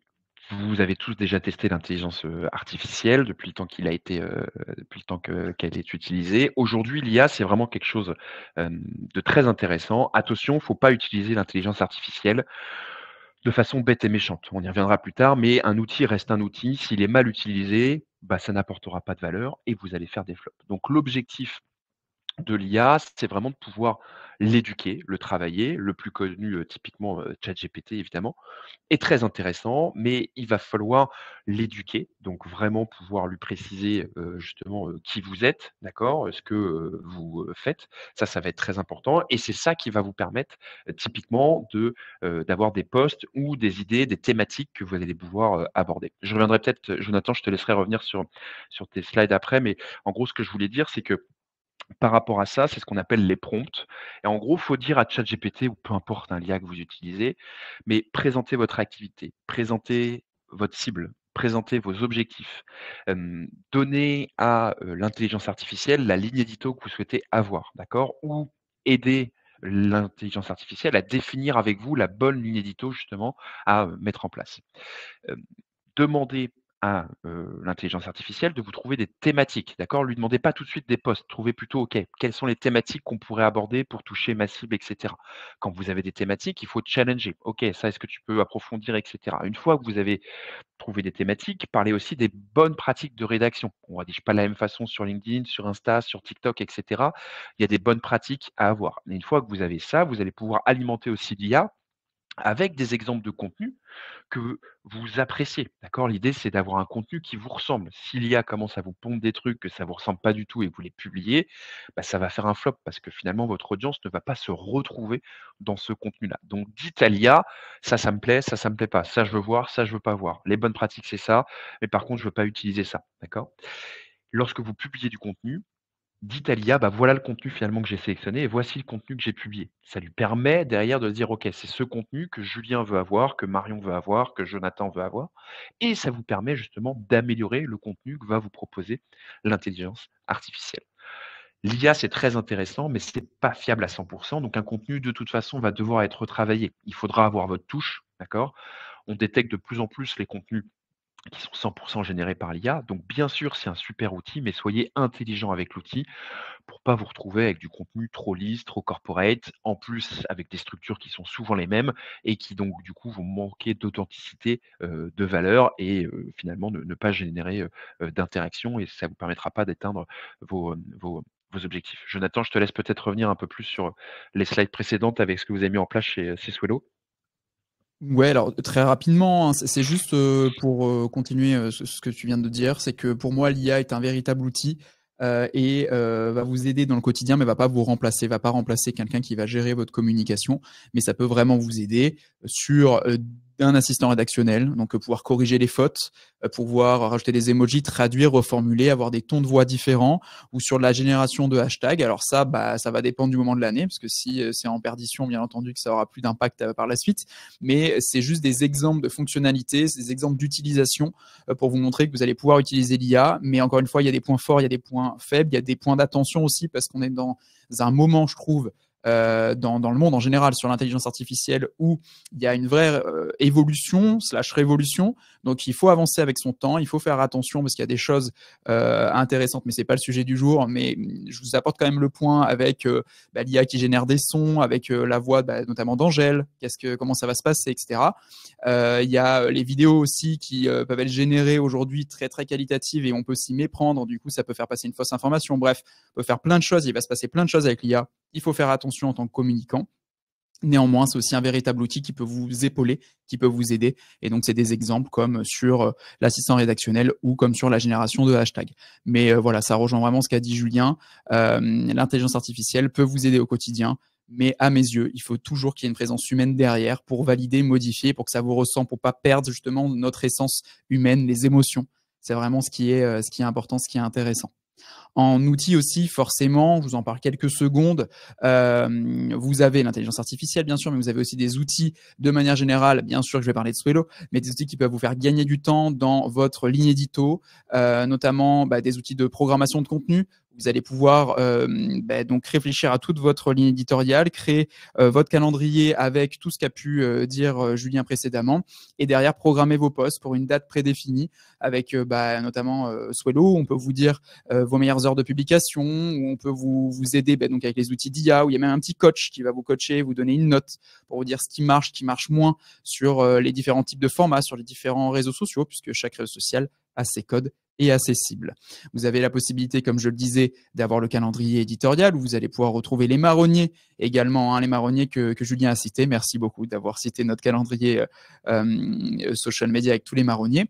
vous avez tous déjà testé l'intelligence artificielle depuis le temps depuis le temps qu'elle est utilisée. Aujourd'hui, l'IA, c'est vraiment quelque chose de très intéressant. Attention, il ne faut pas utiliser l'intelligence artificielle de façon bête et méchante. On y reviendra plus tard, mais un outil reste un outil. S'il est mal utilisé, bah, ça n'apportera pas de valeur et vous allez faire des flops. Donc l'objectif de l'IA, c'est vraiment de pouvoir l'éduquer, le travailler. Le plus connu, typiquement, ChatGPT évidemment, est très intéressant, mais il va falloir l'éduquer, donc vraiment pouvoir lui préciser, justement, qui vous êtes, d'accord? Ce que, vous, faites. Ça va être très important et c'est ça qui va vous permettre, typiquement d'avoir des posts ou des idées, des thématiques que vous allez pouvoir, aborder. Je reviendrai peut-être, Jonathan, je te laisserai revenir sur tes slides après, mais en gros, ce que je voulais dire, c'est que par rapport à ça, c'est ce qu'on appelle les prompts. Et en gros, il faut dire à ChatGPT ou peu importe l'IA que vous utilisez, mais présentez votre activité, présentez votre cible, présentez vos objectifs. Donnez à l'intelligence artificielle la ligne édito que vous souhaitez avoir, d'accord? Ou aidez l'intelligence artificielle à définir avec vous la bonne ligne édito justement à mettre en place. Demandez à l'intelligence artificielle de vous trouver des thématiques, d'accord? Lui demandez pas tout de suite des posts, trouvez plutôt, OK, quelles sont les thématiques qu'on pourrait aborder pour toucher ma cible, et cetera. Quand vous avez des thématiques, il faut challenger. OK, ça, est-ce que tu peux approfondir, et cetera. Une fois que vous avez trouvé des thématiques, parlez aussi des bonnes pratiques de rédaction. On ne rédige pas de la même façon sur LinkedIn, sur Insta, sur TikTok, et cetera. Il y a des bonnes pratiques à avoir. Et une fois que vous avez ça, vous allez pouvoir alimenter aussi l'IA avec des exemples de contenu que vous appréciez, d'accord? L'idée, c'est d'avoir un contenu qui vous ressemble. Si l'IA commence à vous pondre des trucs que ça vous ressemble pas du tout et que vous les publiez, bah, ça va faire un flop parce que finalement, votre audience ne va pas se retrouver dans ce contenu-là. Donc, dites à l'IA, ça me plaît, ça me plaît pas. Ça, je veux voir, ça, je veux pas voir. Les bonnes pratiques, c'est ça, mais par contre, je veux pas utiliser ça, d'accord? Lorsque vous publiez du contenu, dites à l'IA, bah, voilà le contenu finalement que j'ai sélectionné et voici le contenu que j'ai publié. Ça lui permet derrière de se dire, OK, c'est ce contenu que Julien veut avoir, que Marion veut avoir, que Jonathan veut avoir. Et ça vous permet justement d'améliorer le contenu que va vous proposer l'intelligence artificielle. L'IA, c'est très intéressant, mais ce n'est pas fiable à 100%. Donc un contenu, de toute façon, va devoir être retravaillé. Il faudra avoir votre touche, d'accord? On détecte de plus en plus les contenus qui sont 100% générés par l'IA. Donc bien sûr, c'est un super outil, mais soyez intelligent avec l'outil pour pas vous retrouver avec du contenu trop lisse, trop corporate, en plus avec des structures qui sont souvent les mêmes et qui donc du coup vont manquer d'authenticité, de valeur et finalement ne pas générer, d'interaction et ça vous permettra pas d'atteindre vos objectifs. Jonathan, je te laisse peut-être revenir un peu plus sur les slides précédentes avec ce que vous avez mis en place chez Swello. Ouais, alors très rapidement, hein, c'est juste pour continuer ce que tu viens de dire, c'est que pour moi l'IA est un véritable outil et va vous aider dans le quotidien, mais va pas vous remplacer, va pas remplacer quelqu'un qui va gérer votre communication, mais ça peut vraiment vous aider sur un assistant rédactionnel, donc pouvoir corriger les fautes, pouvoir rajouter des emojis, traduire, reformuler, avoir des tons de voix différents, ou sur la génération de hashtags. Alors ça, bah, ça va dépendre du moment de l'année, parce que si c'est en perdition, bien entendu que ça aura plus d'impact par la suite, mais c'est juste des exemples de fonctionnalités, c'est des exemples d'utilisation pour vous montrer que vous allez pouvoir utiliser l'IA, mais encore une fois, il y a des points forts, il y a des points faibles, il y a des points d'attention aussi, parce qu'on est dans un moment, je trouve, dans le monde en général sur l'intelligence artificielle où il y a une vraie évolution / révolution, donc il faut avancer avec son temps, il faut faire attention parce qu'il y a des choses intéressantes, mais c'est pas le sujet du jour, mais je vous apporte quand même le point avec l'IA qui génère des sons, avec la voix notamment d'Angèle, comment ça va se passer, etc. Il y a les vidéos aussi qui peuvent être générées aujourd'hui très très qualitatives et on peut s'y méprendre, du coup ça peut faire passer une fausse information, bref, on peut faire plein de choses, il va se passer plein de choses avec l'IA. Il faut faire attention en tant que communicant. Néanmoins, c'est aussi un véritable outil qui peut vous épauler, qui peut vous aider. Et donc, c'est des exemples comme sur l'assistant rédactionnel ou comme sur la génération de hashtags. Mais voilà, ça rejoint vraiment ce qu'a dit Julien. L'intelligence artificielle peut vous aider au quotidien. Mais à mes yeux, il faut toujours qu'il y ait une présence humaine derrière pour valider, modifier, pour que ça vous ressemble, pour pas perdre justement notre essence humaine, les émotions. C'est vraiment ce qui est important, ce qui est intéressant. En outil aussi, forcément, je vous en parle quelques secondes, vous avez l'intelligence artificielle, bien sûr, mais vous avez aussi des outils de manière générale, bien sûr que je vais parler de Swello, mais des outils qui peuvent vous faire gagner du temps dans votre ligne édito, notamment des outils de programmation de contenu. Vous allez pouvoir donc réfléchir à toute votre ligne éditoriale, créer votre calendrier avec tout ce qu'a pu dire Julien précédemment, et derrière programmer vos posts pour une date prédéfinie avec notamment Swello. On peut vous dire vos meilleures heures de publication, ou on peut vous aider donc avec les outils d'IA, où il y a même un petit coach qui va vous coacher, vous donner une note pour vous dire ce qui marche moins sur les différents types de formats, sur les différents réseaux sociaux, puisque chaque réseau social a ses codes et à ses cibles. Vous avez la possibilité, comme je le disais, d'avoir le calendrier éditorial où vous allez pouvoir retrouver les marronniers également, les marronniers que Julien a cités. Merci beaucoup d'avoir cité notre calendrier social media avec tous les marronniers.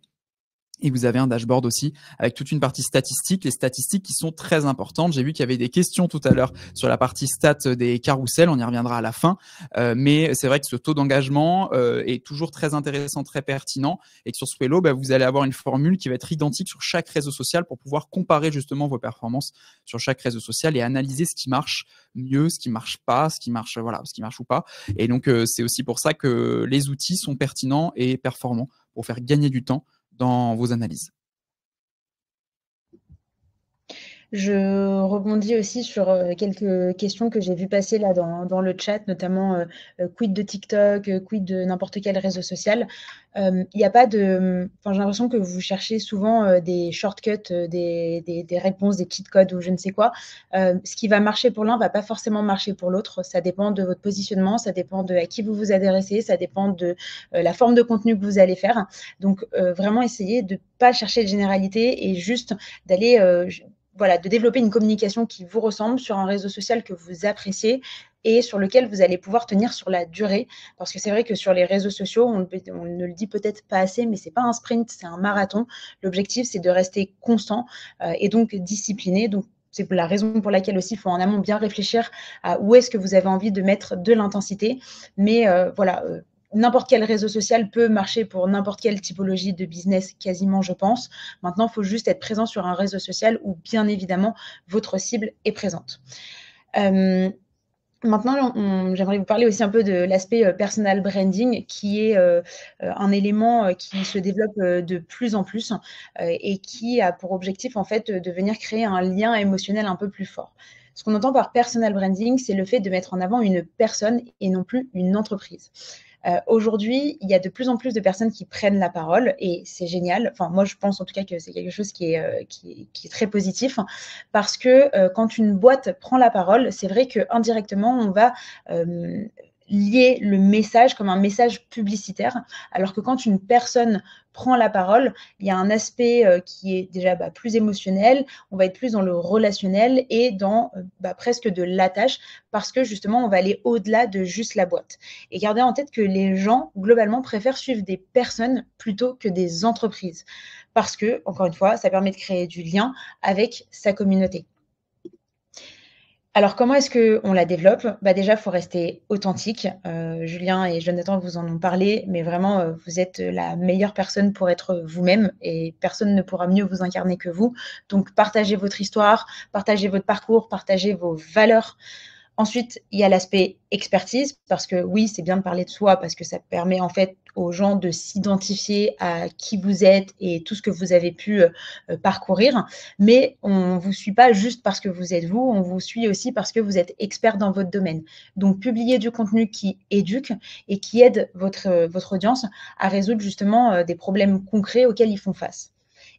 Et vous avez un dashboard aussi avec toute une partie statistique, les statistiques qui sont très importantes. J'ai vu qu'il y avait des questions tout à l'heure sur la partie stats des carousels, on y reviendra à la fin. Mais c'est vrai que ce taux d'engagement est toujours très intéressant, très pertinent, et que sur Swello, vous allez avoir une formule qui va être identique sur chaque réseau social pour pouvoir comparer justement vos performances sur chaque réseau social et analyser ce qui marche mieux, ce qui marche pas, ce qui marche ou pas. Et donc, c'est aussi pour ça que les outils sont pertinents et performants pour faire gagner du temps dans vos analyses. Je rebondis aussi sur quelques questions que j'ai vues passer là dans le chat, notamment quid de TikTok, quid de n'importe quel réseau social. Il n'y a pas de... Enfin, j'ai l'impression que vous cherchez souvent des shortcuts, des réponses, des cheat codes ou je ne sais quoi. Ce qui va marcher pour l'un ne va pas forcément marcher pour l'autre. Ça dépend de votre positionnement, ça dépend de à qui vous vous adressez, ça dépend de la forme de contenu que vous allez faire. Donc, vraiment essayez de ne pas chercher de généralité et juste d'aller... de développer une communication qui vous ressemble sur un réseau social que vous appréciez et sur lequel vous allez pouvoir tenir sur la durée. Parce que c'est vrai que sur les réseaux sociaux, on ne le dit peut-être pas assez, mais c'est pas un sprint, c'est un marathon. L'objectif, c'est de rester constant et donc discipliné. Donc, c'est la raison pour laquelle aussi il faut en amont bien réfléchir à où est-ce que vous avez envie de mettre de l'intensité. Mais n'importe quel réseau social peut marcher pour n'importe quelle typologie de business, quasiment, je pense. Maintenant, il faut juste être présent sur un réseau social où, bien évidemment, votre cible est présente. Maintenant, j'aimerais vous parler aussi un peu de l'aspect personal branding, qui est un élément qui se développe de plus en plus et qui a pour objectif, en fait, de venir créer un lien émotionnel un peu plus fort. Ce qu'on entend par personal branding, c'est le fait de mettre en avant une personne et non plus une entreprise. Aujourd'hui, il y a de plus en plus de personnes qui prennent la parole et c'est génial. Enfin, moi, je pense en tout cas que c'est quelque chose qui est très positif parce que quand une boîte prend la parole, c'est vrai qu'indirectement, on va lier le message comme un message publicitaire, alors que quand une personne prend la parole, il y a un aspect qui est déjà plus émotionnel, on va être plus dans le relationnel et dans presque de l'attache, parce que justement, on va aller au-delà de juste la boîte. Et gardez en tête que les gens, globalement, préfèrent suivre des personnes plutôt que des entreprises, parce que, encore une fois, ça permet de créer du lien avec sa communauté. Alors, comment est-ce qu'on la développe? Déjà, il faut rester authentique. Julien et Jonathan vous en ont parlé, mais vraiment, vous êtes la meilleure personne pour être vous-même et personne ne pourra mieux vous incarner que vous. Donc, partagez votre histoire, partagez votre parcours, partagez vos valeurs. Ensuite, il y a l'aspect expertise, parce que oui, c'est bien de parler de soi, parce que ça permet en fait aux gens de s'identifier à qui vous êtes et tout ce que vous avez pu parcourir. Mais on ne vous suit pas juste parce que vous êtes vous, on vous suit aussi parce que vous êtes expert dans votre domaine. Donc, publiez du contenu qui éduque et qui aide votre audience à résoudre justement des problèmes concrets auxquels ils font face.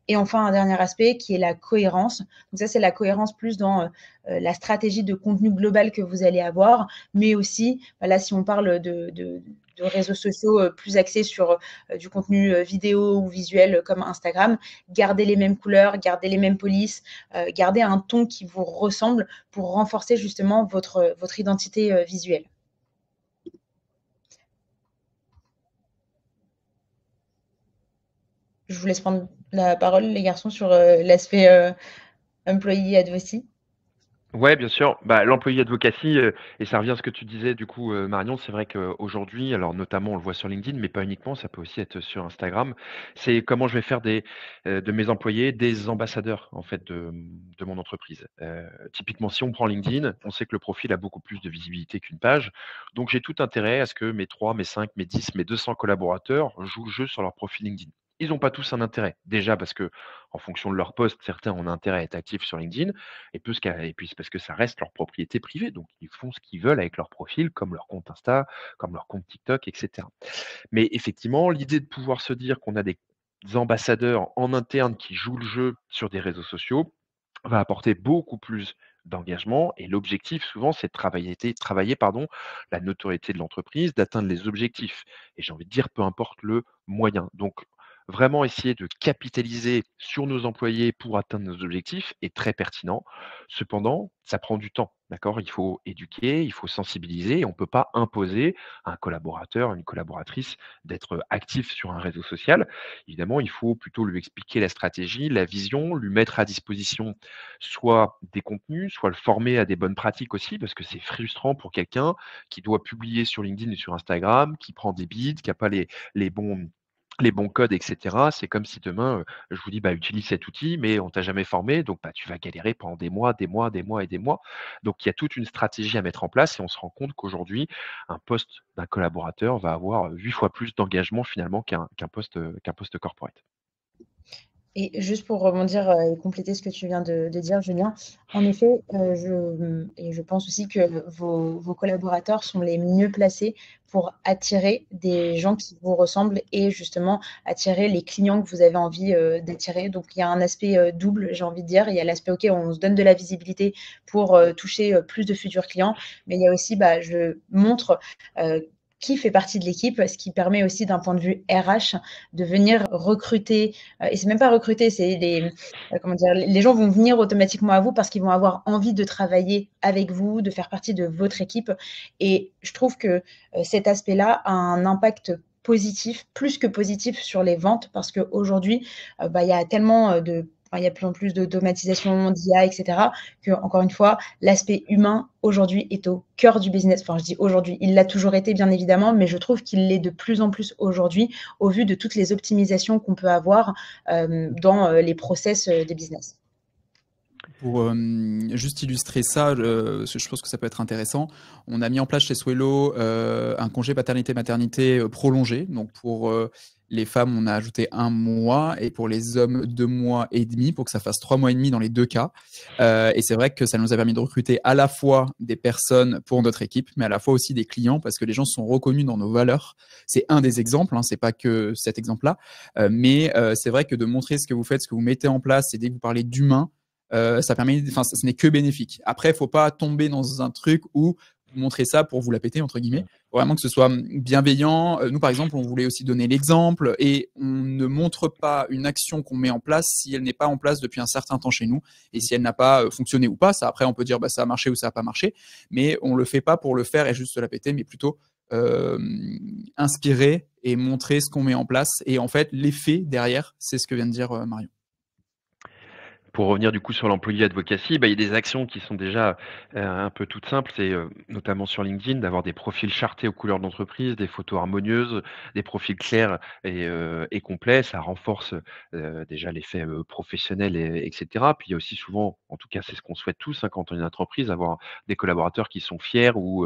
Et enfin, un dernier aspect qui est la cohérence. Donc ça, c'est la cohérence plus dans la stratégie de contenu global que vous allez avoir, mais aussi, là, si on parle de réseaux sociaux plus axés sur du contenu vidéo ou visuel comme Instagram, gardez les mêmes couleurs, gardez les mêmes polices, gardez un ton qui vous ressemble pour renforcer justement votre identité visuelle. Je vous laisse prendre la parole, les garçons, sur l'aspect employee advocacy. Ouais, bien sûr. L'employee advocacy, et ça revient à ce que tu disais du coup, Marion, c'est vrai qu'aujourd'hui, alors notamment on le voit sur LinkedIn, mais pas uniquement, ça peut aussi être sur Instagram. C'est comment je vais faire de mes employés des ambassadeurs en fait de mon entreprise. Typiquement, si on prend LinkedIn, on sait que le profil a beaucoup plus de visibilité qu'une page. Donc j'ai tout intérêt à ce que mes 3, mes 5, mes 10, mes 200 collaborateurs jouent le jeu sur leur profil LinkedIn. Ils n'ont pas tous un intérêt. Déjà parce que, en fonction de leur poste, certains ont intérêt à être actifs sur LinkedIn et puis c'est parce que ça reste leur propriété privée. Donc, ils font ce qu'ils veulent avec leur profil, comme leur compte Insta, comme leur compte TikTok, et cetera. Mais effectivement, l'idée de pouvoir se dire qu'on a des ambassadeurs en interne qui jouent le jeu sur des réseaux sociaux va apporter beaucoup plus d'engagement et l'objectif souvent c'est de travailler pardon, la notoriété de l'entreprise, d'atteindre les objectifs et j'ai envie de dire peu importe le moyen. Donc vraiment essayer de capitaliser sur nos employés pour atteindre nos objectifs est très pertinent. Cependant, ça prend du temps, d'accord? Il faut éduquer, il faut sensibiliser et on ne peut pas imposer à un collaborateur, une collaboratrice d'être actif sur un réseau social. Évidemment, il faut plutôt lui expliquer la stratégie, la vision, lui mettre à disposition soit des contenus, soit le former à des bonnes pratiques aussi, parce que c'est frustrant pour quelqu'un qui doit publier sur LinkedIn et sur Instagram, qui prend des bides, qui n'a pas les bons les bons codes, et cetera. C'est comme si demain, je vous dis: «Bah, utilise cet outil», mais on t'a jamais formé, donc bah, tu vas galérer pendant des mois, des mois, des mois et des mois. Donc il y a toute une stratégie à mettre en place et on se rend compte qu'aujourd'hui, un poste d'un collaborateur va avoir 8 fois plus d'engagement finalement qu'un poste corporate. Et juste pour rebondir et compléter ce que tu viens de dire, Julien, en effet, je pense aussi que vos collaborateurs sont les mieux placés pour attirer des gens qui vous ressemblent et justement attirer les clients que vous avez envie d'attirer. Donc, il y a un aspect double, j'ai envie de dire. Il y a l'aspect, OK, on se donne de la visibilité pour toucher plus de futurs clients, mais il y a aussi, je montre qui fait partie de l'équipe, ce qui permet aussi d'un point de vue RH de venir recruter. Et c'est même pas recruter, c'est comment dire, les gens vont venir automatiquement à vous parce qu'ils vont avoir envie de travailler avec vous, de faire partie de votre équipe. Et je trouve que cet aspect-là a un impact positif, plus que positif sur les ventes, parce qu'aujourd'hui, il y a tellement il y a de plus en plus d'automatisation, d'IA, etc., que, encore une fois, l'aspect humain, aujourd'hui, est au cœur du business. Enfin, je dis aujourd'hui, il l'a toujours été, bien évidemment, mais je trouve qu'il l'est de plus en plus aujourd'hui, au vu de toutes les optimisations qu'on peut avoir dans les process des business. Pour juste illustrer ça, je pense que ça peut être intéressant. On a mis en place chez Swello un congé paternité-maternité prolongé. Donc pour les femmes, on a ajouté 1 mois et pour les hommes, 2 mois et demi pour que ça fasse 3 mois et demi dans les 2 cas. Et c'est vrai que ça nous a permis de recruter à la fois des personnes pour notre équipe, mais à la fois aussi des clients parce que les gens sont reconnus dans nos valeurs. C'est un des exemples, hein, c'est pas que cet exemple-là, mais c'est vrai que de montrer ce que vous faites, ce que vous mettez en place et dès que vous parlez d'humain, ça permet, enfin, ce n'est que bénéfique. Après, il ne faut pas tomber dans un truc où vous montrez ça pour vous la péter, entre guillemets. Faut vraiment que ce soit bienveillant. Nous, par exemple, on voulait aussi donner l'exemple et on ne montre pas une action qu'on met en place si elle n'est pas en place depuis un certain temps chez nous et si elle n'a pas fonctionné ou pas. Ça, après, on peut dire ça a marché ou ça n'a pas marché, mais on ne le fait pas pour le faire et juste se la péter, mais plutôt inspirer et montrer ce qu'on met en place. Et en fait, l'effet derrière, c'est ce que vient de dire Marion. Pour revenir du coup sur l'employé advocacy, il y a des actions qui sont déjà un peu toutes simples. C'est notamment sur LinkedIn d'avoir des profils chartés aux couleurs de l'entreprise, des photos harmonieuses, des profils clairs et complets. Ça renforce déjà l'effet professionnel, etc. Puis il y a aussi souvent, en tout cas c'est ce qu'on souhaite tous quand on est une entreprise, avoir des collaborateurs qui sont fiers ou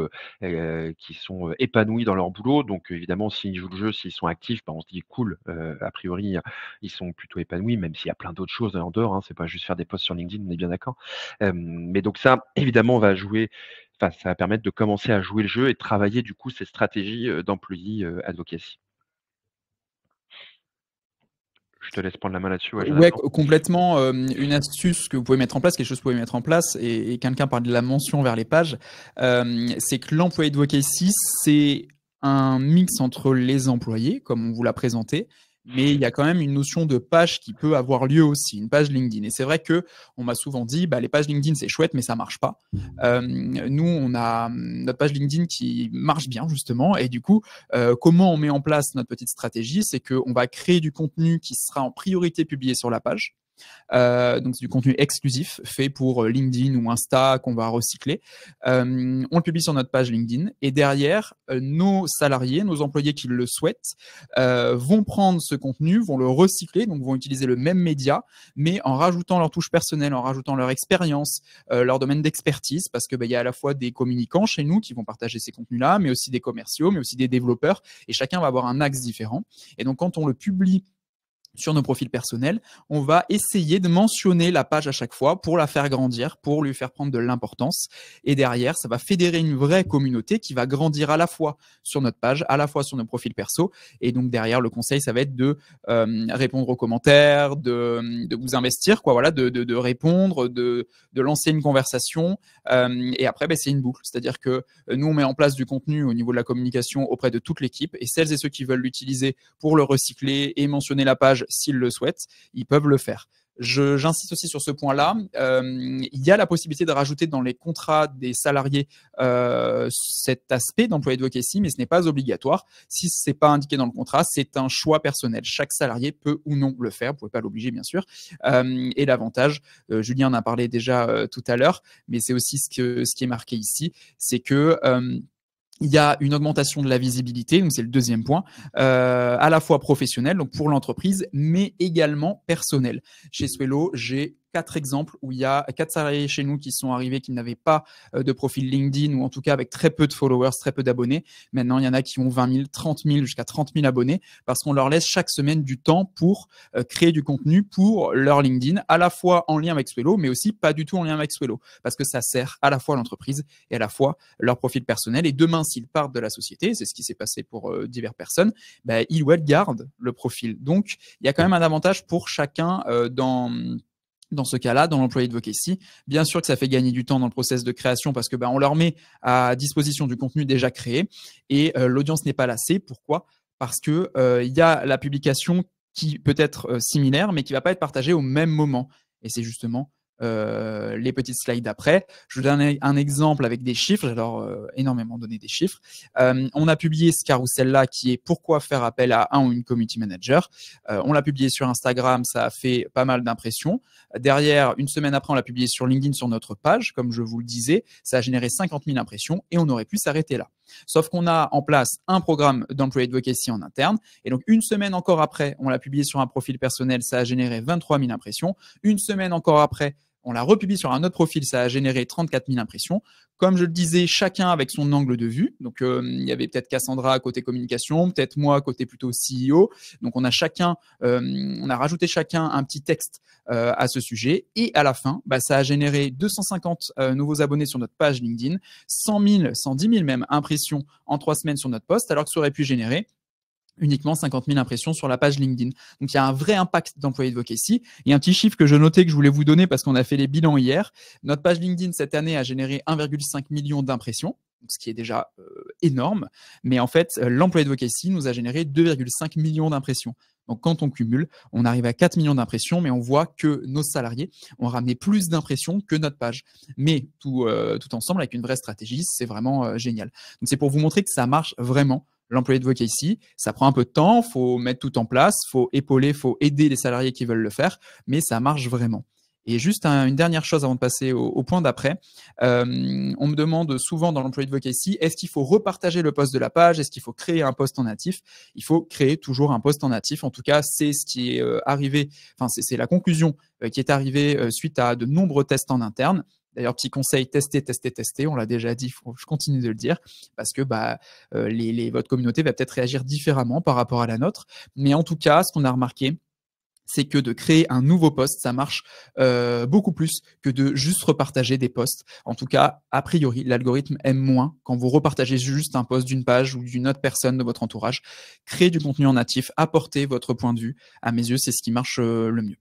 qui sont épanouis dans leur boulot. Donc évidemment, s'ils jouent le jeu, s'ils sont actifs, on se dit cool, a priori ils sont plutôt épanouis, même s'il y a plein d'autres choses en dehors. C'est pas juste faire des posts sur LinkedIn, on est bien d'accord. Mais donc ça, évidemment, ça va permettre de commencer à jouer le jeu et de travailler du coup cette stratégie d'employee advocacy. Je te laisse prendre la main là-dessus. Ouais, complètement. Une astuce que vous pouvez mettre en place, quelque chose que vous pouvez mettre en place, et quelqu'un parle de la mention vers les pages, c'est que l'employé advocacy, c'est un mix entre les employés, comme on vous l'a présenté, mais il y a quand même une notion de page qui peut avoir lieu aussi, une page LinkedIn. Et c'est vrai que on m'a souvent dit, les pages LinkedIn c'est chouette, mais ça marche pas. Nous, on a notre page LinkedIn qui marche bien justement, et du coup, comment on met en place notre petite stratégie, c'est qu'on va créer du contenu qui sera en priorité publié sur la page. Donc c'est du contenu exclusif fait pour LinkedIn ou Insta qu'on va recycler. On le publie sur notre page LinkedIn et derrière, nos salariés, nos employés qui le souhaitent vont prendre ce contenu, vont le recycler, donc vont utiliser le même média, mais en rajoutant leur touche personnelle, en rajoutant leur expérience, leur domaine d'expertise, parce que il y a à la fois des communicants chez nous qui vont partager ces contenus-là, mais aussi des commerciaux, mais aussi des développeurs, et chacun va avoir un axe différent. Et donc quand on le publie sur nos profils personnels, on va essayer de mentionner la page à chaque fois pour la faire grandir, pour lui faire prendre de l'importance. Et derrière, ça va fédérer une vraie communauté qui va grandir à la fois sur notre page, à la fois sur nos profils perso. Et donc derrière, le conseil, ça va être de répondre aux commentaires, de vous investir, quoi, voilà, de répondre, de lancer une conversation. Et après, c'est une boucle. C'est-à-dire que nous, on met en place du contenu au niveau de la communication auprès de toute l'équipe. Et celles et ceux qui veulent l'utiliser pour le recycler et mentionner la page s'ils le souhaitent, ils peuvent le faire. J'insiste aussi sur ce point-là. Il y a la possibilité de rajouter dans les contrats des salariés cet aspect d'employé advocacy, mais ce n'est pas obligatoire. Si ce n'est pas indiqué dans le contrat, c'est un choix personnel. Chaque salarié peut ou non le faire. Vous ne pouvez pas l'obliger, bien sûr. Et l'avantage, Julien en a parlé déjà tout à l'heure, mais c'est aussi ce qui est marqué ici, c'est que il y a une augmentation de la visibilité, donc c'est le deuxième point, à la fois professionnelle, donc pour l'entreprise, mais également personnelle. Chez Swello, j'ai 4 exemples où il y a 4 salariés chez nous qui sont arrivés qui n'avaient pas de profil LinkedIn ou en tout cas avec très peu de followers, très peu d'abonnés. Maintenant, il y en a qui ont 20 000, 30 000, jusqu'à 30 000 abonnés parce qu'on leur laisse chaque semaine du temps pour créer du contenu pour leur LinkedIn, à la fois en lien avec Swello, mais aussi pas du tout en lien avec Swello parce que ça sert à la fois l'entreprise et à la fois leur profil personnel. Et demain, s'ils partent de la société, c'est ce qui s'est passé pour diverses personnes, ils ou elles gardent le profil. Donc, il y a quand même un avantage pour chacun dans ce cas-là, dans l'employé advocacy. Bien sûr que ça fait gagner du temps dans le process de création parce que on leur met à disposition du contenu déjà créé et l'audience n'est pas lassée. Pourquoi ? Parce que il y a la publication qui peut être similaire mais qui va pas être partagée au même moment. Et c'est justement les petites slides après. Je vous donne un exemple avec des chiffres. J'adore énormément donner des chiffres. On a publié ce carrousel-là qui est pourquoi faire appel à un ou une community manager. On l'a publié sur Instagram, ça a fait pas mal d'impressions. Derrière, une semaine après, on l'a publié sur LinkedIn sur notre page, comme je vous le disais. Ça a généré 50 000 impressions et on aurait pu s'arrêter là. Sauf qu'on a en place un programme d'employé advocacy en interne. Et donc, une semaine encore après, on l'a publié sur un profil personnel, ça a généré 23 000 impressions. Une semaine encore après, on l'a republié sur un autre profil, ça a généré 34 000 impressions. Comme je le disais, chacun avec son angle de vue. Donc, il y avait peut-être Cassandra côté communication, peut-être moi côté plutôt CEO. Donc, on a rajouté chacun un petit texte à ce sujet. Et à la fin, ça a généré 250 nouveaux abonnés sur notre page LinkedIn, 100 000, 110 000 même impressions en 3 semaines sur notre post, alors que ça aurait pu générer uniquement 50 000 impressions sur la page LinkedIn. Donc, il y a un vrai impact d'employé advocacy. Et un petit chiffre que je notais que je voulais vous donner parce qu'on a fait les bilans hier. Notre page LinkedIn cette année a généré 1,5 million d'impressions, ce qui est déjà énorme. Mais en fait, l'employé advocacy nous a généré 2,5 millions d'impressions. Donc, quand on cumule, on arrive à 4 millions d'impressions, mais on voit que nos salariés ont ramené plus d'impressions que notre page. Mais tout ensemble, avec une vraie stratégie, c'est vraiment génial. Donc, c'est pour vous montrer que ça marche vraiment. L'employé advocacy, ça prend un peu de temps, faut mettre tout en place, faut épauler, faut aider les salariés qui veulent le faire, mais ça marche vraiment. Et juste une dernière chose avant de passer au point d'après, on me demande souvent dans l'employé advocacy, est-ce qu'il faut repartager le post de la page, est-ce qu'il faut créer un post en natif ? Il faut créer toujours un post en natif. En tout cas, c'est ce qui est arrivé, enfin c'est la conclusion qui est arrivée suite à de nombreux tests en interne. D'ailleurs, petit conseil, tester. On l'a déjà dit, je continue de le dire parce que votre communauté va peut-être réagir différemment par rapport à la nôtre. Mais en tout cas, ce qu'on a remarqué, c'est que de créer un nouveau post, ça marche beaucoup plus que de juste repartager des posts. En tout cas, a priori, l'algorithme aime moins quand vous repartagez juste un post d'une page ou d'une autre personne de votre entourage. Créez du contenu en natif, apportez votre point de vue. À mes yeux, c'est ce qui marche le mieux.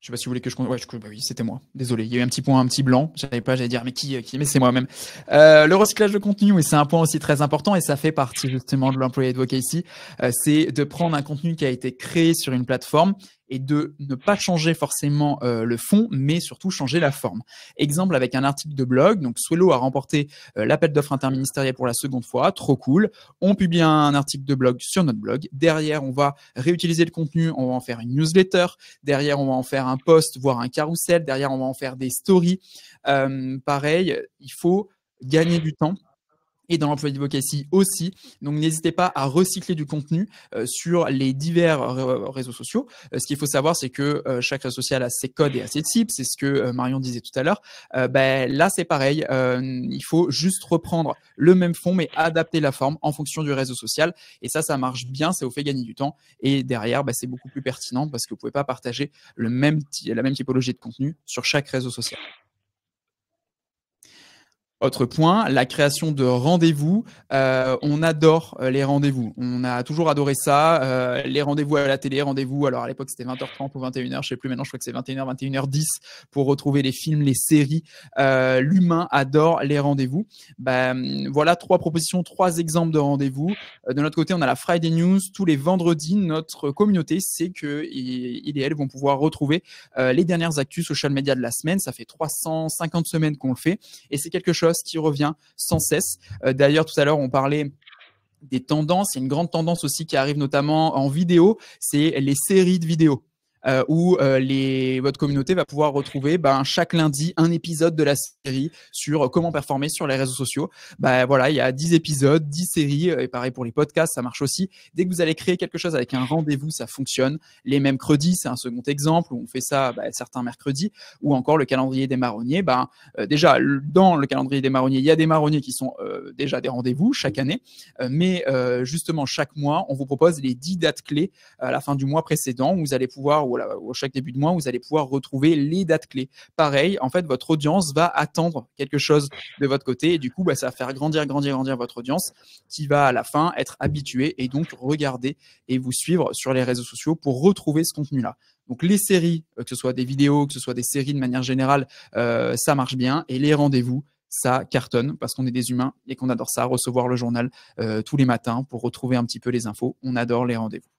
Je sais pas si vous voulez que je... Ouais, oui, c'était moi. Désolé, il y a eu un petit blanc. J'allais dire, mais qui mais c'est moi-même. Le recyclage de contenu, oui, c'est un point aussi très important et ça fait partie justement de l'employé advocacy. C'est de prendre un contenu qui a été créé sur une plateforme et de ne pas changer forcément le fond, mais surtout changer la forme. Exemple avec un article de blog. Donc, Swello a remporté l'appel d'offres interministériel pour la seconde fois. Trop cool. On publie un article de blog sur notre blog. Derrière, on va réutiliser le contenu. On va en faire une newsletter. Derrière, on va en faire un post, voire un carrousel. Derrière, on va en faire des stories. Pareil, il faut gagner du temps. et dans l'employee advocacy aussi. Donc, n'hésitez pas à recycler du contenu sur les divers réseaux sociaux. Ce qu'il faut savoir, c'est que chaque réseau social a ses codes et a ses cibles. C'est ce que Marion disait tout à l'heure. Là, c'est pareil. Il faut juste reprendre le même fond, mais adapter la forme en fonction du réseau social. Et ça marche bien. Ça vous fait gagner du temps. Et derrière, c'est beaucoup plus pertinent parce que vous ne pouvez pas partager la même typologie de contenu sur chaque réseau social. Autre point, la création de rendez-vous. On adore les rendez-vous. On a toujours adoré ça. Les rendez-vous à la télé, rendez-vous. Alors à l'époque, c'était 20h30 ou 21h. Je sais plus maintenant, je crois que c'est 21h, 21h10 pour retrouver les films, les séries. L'humain adore les rendez-vous. Voilà 3 propositions, 3 exemples de rendez-vous. De notre côté, on a la Friday News. Tous les vendredis, notre communauté sait qu'ils et elles vont pouvoir retrouver les dernières actus social media de la semaine. Ça fait 350 semaines qu'on le fait. Et c'est quelque chose qui revient sans cesse. D'ailleurs, tout à l'heure, on parlait des tendances. Il y a une grande tendance aussi qui arrive notamment en vidéo, c'est les séries de vidéos. Où votre communauté va pouvoir retrouver chaque lundi un épisode de la série sur comment performer sur les réseaux sociaux. Voilà, il y a 10 épisodes, 10 séries, et pareil pour les podcasts, ça marche aussi. Dès que vous allez créer quelque chose avec un rendez-vous, ça fonctionne. Les mercredis, c'est un second exemple où on fait ça certains mercredis, ou encore le calendrier des marronniers. Déjà, dans le calendrier des marronniers, il y a des marronniers qui sont déjà des rendez-vous chaque année, mais justement, chaque mois, on vous propose les 10 dates clés à la fin du mois précédent où vous allez pouvoir, ou chaque début de mois, vous allez pouvoir retrouver les dates clés. Pareil, en fait, votre audience va attendre quelque chose de votre côté et du coup, ça va faire grandir votre audience qui va à la fin être habituée et donc regarder et vous suivre sur les réseaux sociaux pour retrouver ce contenu-là. Donc, les séries, que ce soit des vidéos, que ce soit des séries de manière générale, ça marche bien. Et les rendez-vous, ça cartonne parce qu'on est des humains et qu'on adore ça, recevoir le journal tous les matins pour retrouver un petit peu les infos. On adore les rendez-vous.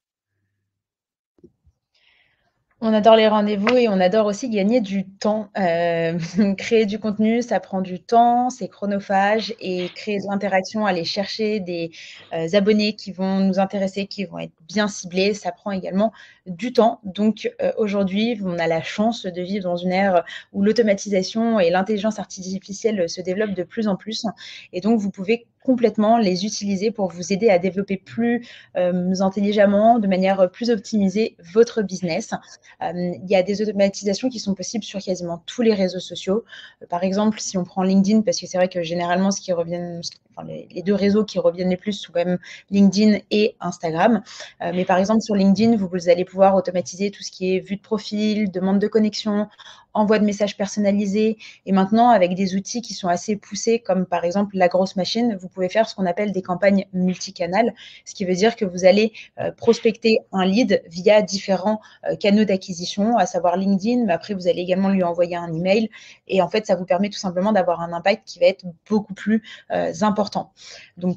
On adore les rendez-vous et on adore aussi gagner du temps. Créer du contenu, ça prend du temps, c'est chronophage et créer de l'interaction, aller chercher des abonnés qui vont nous intéresser, qui vont être bien ciblés, ça prend également du temps. Donc aujourd'hui, on a la chance de vivre dans une ère où l'automatisation et l'intelligence artificielle se développent de plus en plus. Et donc, vous pouvez complètement les utiliser pour vous aider à développer plus intelligemment, de manière plus optimisée, votre business. Il y a des automatisations qui sont possibles sur quasiment tous les réseaux sociaux. Par exemple, si on prend LinkedIn, parce que c'est vrai que généralement, les 2 réseaux qui reviennent les plus sont quand même LinkedIn et Instagram. Mais par exemple, sur LinkedIn, vous allez pouvoir automatiser tout ce qui est vue de profil, demande de connexion, envoi de messages personnalisés. Et maintenant, avec des outils qui sont assez poussés, comme par exemple la grosse machine, vous pouvez faire ce qu'on appelle des campagnes multicanales, ce qui veut dire que vous allez prospecter un lead via différents canaux d'acquisition, à savoir LinkedIn, mais après, vous allez également lui envoyer un email. Et en fait, ça vous permet tout simplement d'avoir un impact qui va être beaucoup plus important. Donc,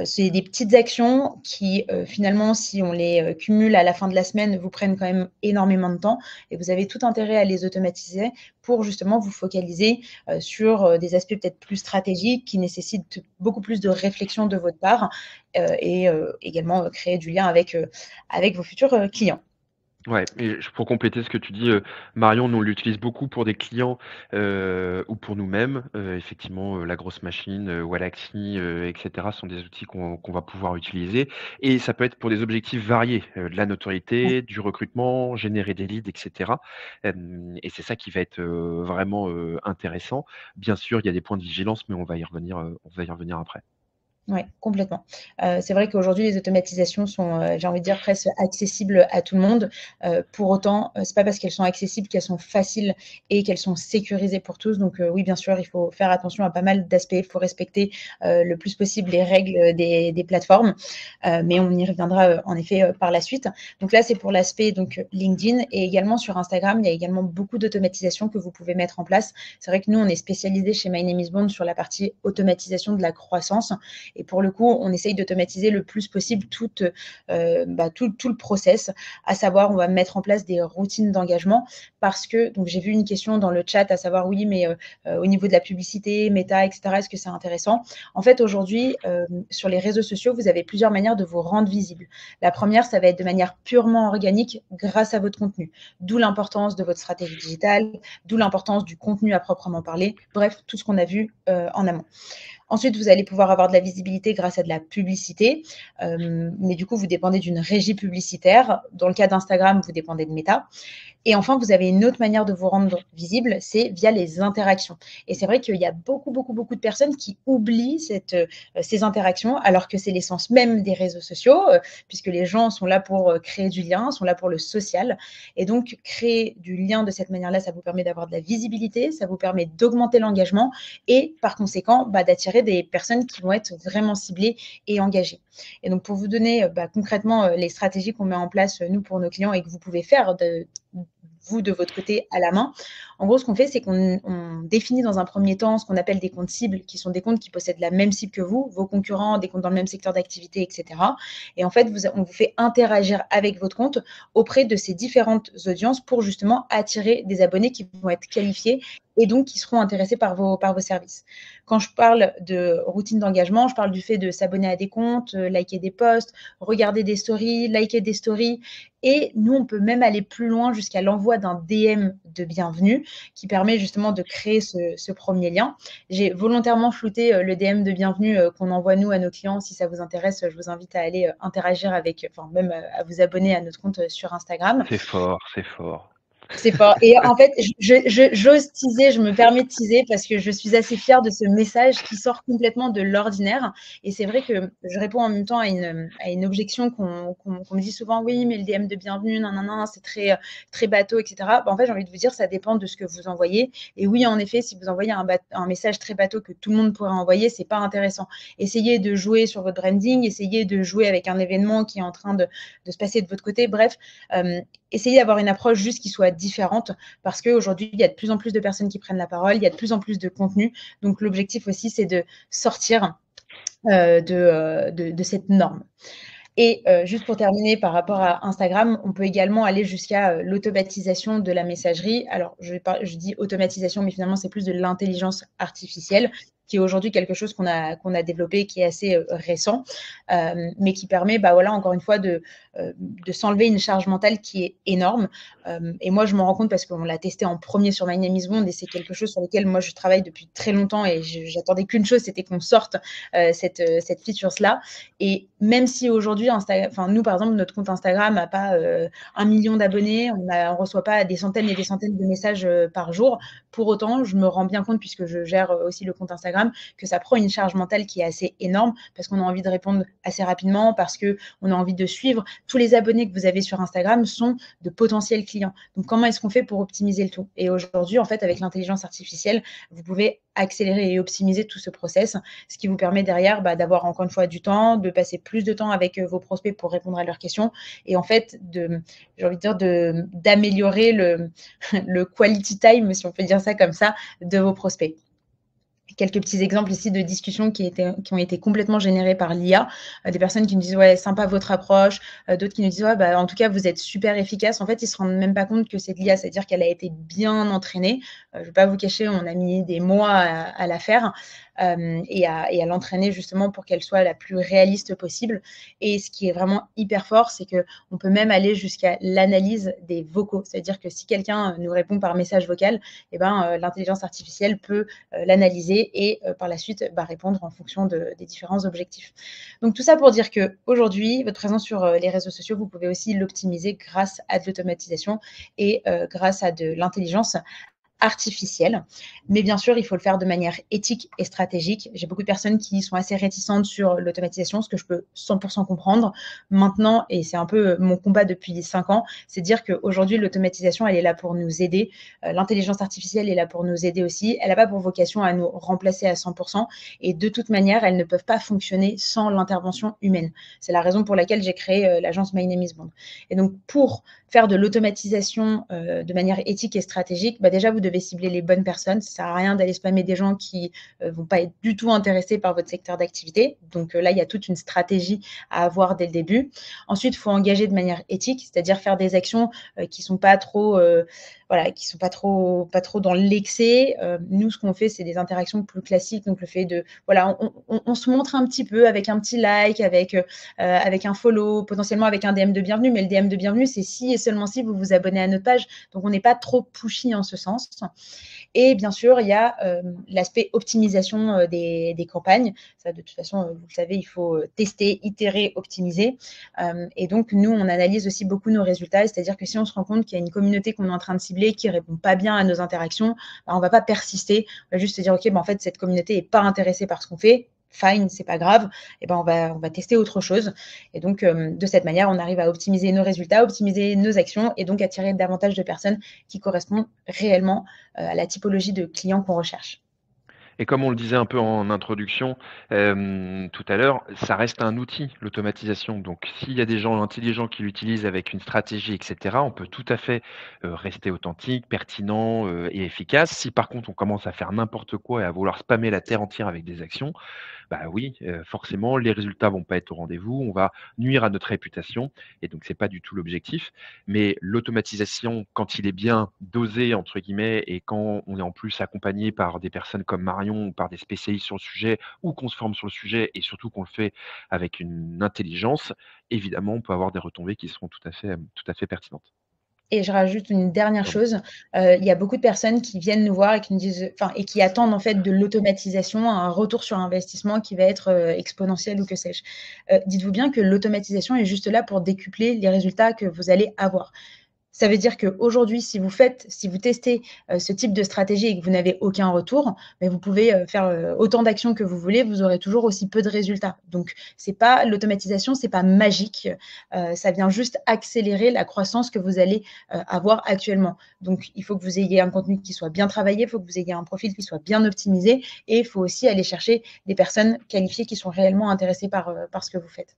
c'est des petites actions qui, finalement, si on les cumule à la fin de la semaine, vous prennent quand même énormément de temps et vous avez tout intérêt à les automatiser pour justement vous focaliser sur des aspects peut-être plus stratégiques qui nécessitent beaucoup plus de réflexion de votre part et également créer du lien avec vos futurs clients. Ouais, et pour compléter ce que tu dis, Marion, nous on l'utilise beaucoup pour des clients ou pour nous-mêmes. Effectivement, la grosse machine, Wallaxy, etc. sont des outils qu'on va pouvoir utiliser. Et ça peut être pour des objectifs variés, de la notoriété, du recrutement, générer des leads, etc. Et c'est ça qui va être vraiment intéressant. Bien sûr, il y a des points de vigilance, mais on va y revenir après. Oui, complètement. C'est vrai qu'aujourd'hui, les automatisations sont, j'ai envie de dire, presque accessibles à tout le monde. Pour autant, c'est pas parce qu'elles sont accessibles qu'elles sont faciles et qu'elles sont sécurisées pour tous. Donc, oui, bien sûr, il faut faire attention à pas mal d'aspects. Il faut respecter le plus possible les règles des plateformes. Mais on y reviendra en effet par la suite. Donc là, c'est pour l'aspect LinkedIn et également sur Instagram, il y a également beaucoup d'automatisation que vous pouvez mettre en place. C'est vrai que nous, on est spécialisé chez My Name is Bond sur la partie automatisation de la croissance. Et pour le coup, on essaye d'automatiser le plus possible tout le process, à savoir, on va mettre en place des routines d'engagement parce que, donc j'ai vu une question dans le chat, à savoir, oui, mais au niveau de la publicité, méta, etc., est-ce que c'est intéressant? En fait, aujourd'hui, sur les réseaux sociaux, vous avez plusieurs manières de vous rendre visible. La première, ça va être de manière purement organique grâce à votre contenu, d'où l'importance de votre stratégie digitale, d'où l'importance du contenu à proprement parler, bref, tout ce qu'on a vu en amont. Ensuite, vous allez pouvoir avoir de la visibilité grâce à de la publicité, mais du coup, vous dépendez d'une régie publicitaire. Dans le cas d'Instagram, vous dépendez de Meta. Et enfin, vous avez une autre manière de vous rendre visible, c'est via les interactions. Et c'est vrai qu'il y a beaucoup de personnes qui oublient ces interactions, alors que c'est l'essence même des réseaux sociaux, puisque les gens sont là pour créer du lien, sont là pour le social. Et donc, créer du lien de cette manière-là, ça vous permet d'avoir de la visibilité, ça vous permet d'augmenter l'engagement et par conséquent, d'attirer des personnes qui vont être vraiment ciblées et engagées. Et donc, pour vous donner concrètement les stratégies qu'on met en place, nous, pour nos clients et que vous pouvez faire vous, de votre côté, à la main. En gros, ce qu'on fait, c'est qu'on définit dans un premier temps ce qu'on appelle des comptes cibles, qui sont des comptes qui possèdent la même cible que vous, vos concurrents, des comptes dans le même secteur d'activité, etc. Et en fait, on vous fait interagir avec votre compte auprès de ces différentes audiences pour justement attirer des abonnés qui vont être qualifiés et donc qui seront intéressés par vos services. Quand je parle de routine d'engagement, je parle du fait de s'abonner à des comptes, liker des posts, regarder des stories, liker des stories. Et nous, on peut même aller plus loin jusqu'à l'envoi d'un DM de bienvenue qui permet justement de créer ce premier lien. J'ai volontairement flouté le DM de bienvenue qu'on envoie nous à nos clients. Si ça vous intéresse, je vous invite à aller interagir avec, enfin même à vous abonner à notre compte sur Instagram. C'est fort, c'est fort. C'est fort. Et en fait, j'ose teaser, je me permets de teaser parce que je suis assez fière de ce message qui sort complètement de l'ordinaire. Et c'est vrai que je réponds en même temps à une objection qu'on me dit souvent, oui, mais le DM de bienvenue, non, c'est très bateau, etc. En fait, j'ai envie de vous dire, ça dépend de ce que vous envoyez. Et oui, en effet, si vous envoyez un message très bateau que tout le monde pourrait envoyer, c'est pas intéressant. Essayez de jouer sur votre branding, essayez de jouer avec un événement qui est en train de se passer de votre côté. Bref, essayez d'avoir une approche juste qui soit différente parce qu'aujourd'hui, il y a de plus en plus de personnes qui prennent la parole, il y a de plus en plus de contenu. Donc, l'objectif aussi, c'est de sortir de cette norme. Et juste pour terminer, par rapport à Instagram, on peut également aller jusqu'à l'automatisation de la messagerie. Alors, je dis automatisation, mais finalement, c'est plus de l'intelligence artificielle, qui est aujourd'hui quelque chose qu'on a développé, qui est assez récent, mais qui permet, encore une fois, de s'enlever une charge mentale qui est énorme. Et moi, je m'en rends compte parce qu'on l'a testé en premier sur My Name is Bond et c'est quelque chose sur lequel moi, je travaille depuis très longtemps et j'attendais qu'une chose, c'était qu'on sorte cette feature-là. Et même si aujourd'hui, nous, par exemple, notre compte Instagram n'a pas 1 million d'abonnés, on ne reçoit pas des centaines et des centaines de messages par jour, pour autant, je me rends bien compte, puisque je gère aussi le compte Instagram, que ça prend une charge mentale qui est assez énorme parce qu'on a envie de répondre assez rapidement, parce qu'on a envie de suivre. Tous les abonnés que vous avez sur Instagram sont de potentiels clients. Donc, comment est-ce qu'on fait pour optimiser le tout? Et aujourd'hui, en fait, avec l'intelligence artificielle, vous pouvez accélérer et optimiser tout ce process, ce qui vous permet derrière d'avoir encore une fois du temps, de passer plus de temps avec vos prospects pour répondre à leurs questions et en fait, j'ai envie de dire, d'améliorer le quality time, si on peut dire ça comme ça, de vos prospects. Quelques petits exemples ici de discussions qui ont été complètement générées par l'IA. Des personnes qui me disent « ouais, sympa votre approche », d'autres qui nous disent « ouais, en tout cas, vous êtes super efficace ». En fait, ils ne se rendent même pas compte que c'est de l'IA, c'est-à-dire qu'elle a été bien entraînée. Je ne vais pas vous cacher, on a mis des mois à la faire. Et à l'entraîner justement pour qu'elle soit la plus réaliste possible. Et ce qui est vraiment hyper fort, c'est qu'on peut même aller jusqu'à l'analyse des vocaux. C'est-à-dire que si quelqu'un nous répond par message vocal, l'intelligence artificielle peut l'analyser et par la suite répondre en fonction des différents objectifs. Donc tout ça pour dire qu'aujourd'hui, votre présence sur les réseaux sociaux, vous pouvez aussi l'optimiser grâce à de l'automatisation et grâce à de l'intelligence artificielle. Mais bien sûr, il faut le faire de manière éthique et stratégique. J'ai beaucoup de personnes qui sont assez réticentes sur l'automatisation, ce que je peux 100% comprendre. Maintenant, et c'est un peu mon combat depuis 5 ans, c'est de dire qu'aujourd'hui, l'automatisation, elle est là pour nous aider. L'intelligence artificielle est là pour nous aider aussi. Elle n'a pas pour vocation à nous remplacer à 100%. Et de toute manière, elles ne peuvent pas fonctionner sans l'intervention humaine. C'est la raison pour laquelle j'ai créé l'agence My Name is Bond. Et donc, pour faire de l'automatisation de manière éthique et stratégique, déjà, vous devez cibler les bonnes personnes. Ça ne sert à rien d'aller spammer des gens qui ne vont pas être du tout intéressés par votre secteur d'activité. Donc là, il y a toute une stratégie à avoir dès le début. Ensuite, il faut engager de manière éthique, c'est-à-dire faire des actions qui ne sont pas trop voilà, qui sont pas trop dans l'excès. Nous, ce qu'on fait, c'est des interactions plus classiques. Donc, le fait de, voilà, on se montre un petit peu avec un petit like, avec un follow, potentiellement avec un DM de bienvenue. Mais le DM de bienvenue, c'est si et seulement si vous vous abonnez à notre page. Donc, on n'est pas trop pushy en ce sens. Et bien sûr, il y a l'aspect optimisation des campagnes. Ça, de toute façon, vous le savez, il faut tester, itérer, optimiser. Et donc, nous, on analyse aussi beaucoup nos résultats. C'est-à-dire que si on se rend compte qu'il y a une communauté qu'on est en train de cibler qui ne répond pas bien à nos interactions, on ne va pas persister. On va juste se dire, OK, en fait, cette communauté n'est pas intéressée par ce qu'on fait. Fine, c'est pas grave. Et on va tester autre chose. Et donc, de cette manière, on arrive à optimiser nos résultats, optimiser nos actions et donc attirer davantage de personnes qui correspondent réellement à la typologie de clients qu'on recherche. Et comme on le disait un peu en introduction tout à l'heure, ça reste un outil, l'automatisation. Donc, s'il y a des gens intelligents qui l'utilisent avec une stratégie, etc., on peut tout à fait rester authentique, pertinent et efficace. Si par contre on commence à faire n'importe quoi et à vouloir spammer la terre entière avec des actions, bah oui, forcément, les résultats vont pas être au rendez-vous, on va nuire à notre réputation et donc c'est pas du tout l'objectif. Mais l'automatisation, quand il est bien «dosé» entre guillemets et quand on est en plus accompagné par des personnes comme Marion ou par des spécialistes sur le sujet ou qu'on se forme sur le sujet et surtout qu'on le fait avec une intelligence, évidemment, on peut avoir des retombées qui seront tout à fait pertinentes. Et je rajoute une dernière Pardon. chose, il y a beaucoup de personnes qui viennent nous voir et qui nous disent, enfin, et qui attendent en fait de l'automatisation, un retour sur investissement qui va être exponentiel ou que sais-je. Dites-vous bien que l'automatisation est juste là pour décupler les résultats que vous allez avoir. Ça veut dire qu'aujourd'hui, si vous testez ce type de stratégie et que vous n'avez aucun retour, mais vous pouvez faire autant d'actions que vous voulez, vous aurez toujours aussi peu de résultats. Donc, l'automatisation, c'est pas magique. Ça vient juste accélérer la croissance que vous allez avoir actuellement. Donc, il faut que vous ayez un contenu qui soit bien travaillé, il faut que vous ayez un profil qui soit bien optimisé et il faut aussi aller chercher des personnes qualifiées qui sont réellement intéressées par ce que vous faites.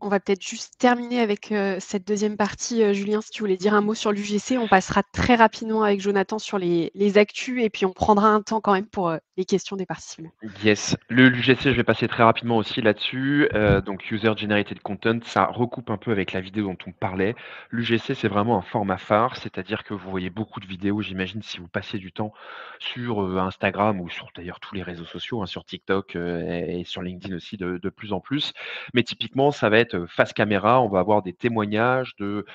On va peut-être juste terminer avec cette deuxième partie. Julien, si tu voulais dire un mot sur l'UGC, on passera très rapidement avec Jonathan sur les actus et puis on prendra un temps quand même pour les questions des participants. Yes, l'UGC, je vais passer très rapidement aussi là-dessus. Donc User Generated Content, ça recoupe un peu avec la vidéo dont on parlait. L'UGC, c'est vraiment un format phare, c'est-à-dire que vous voyez beaucoup de vidéos, j'imagine, si vous passez du temps sur Instagram ou sur d'ailleurs tous les réseaux sociaux, sur TikTok et sur LinkedIn aussi de plus en plus. Mais typiquement, ça va être face caméra, on va avoir des témoignages de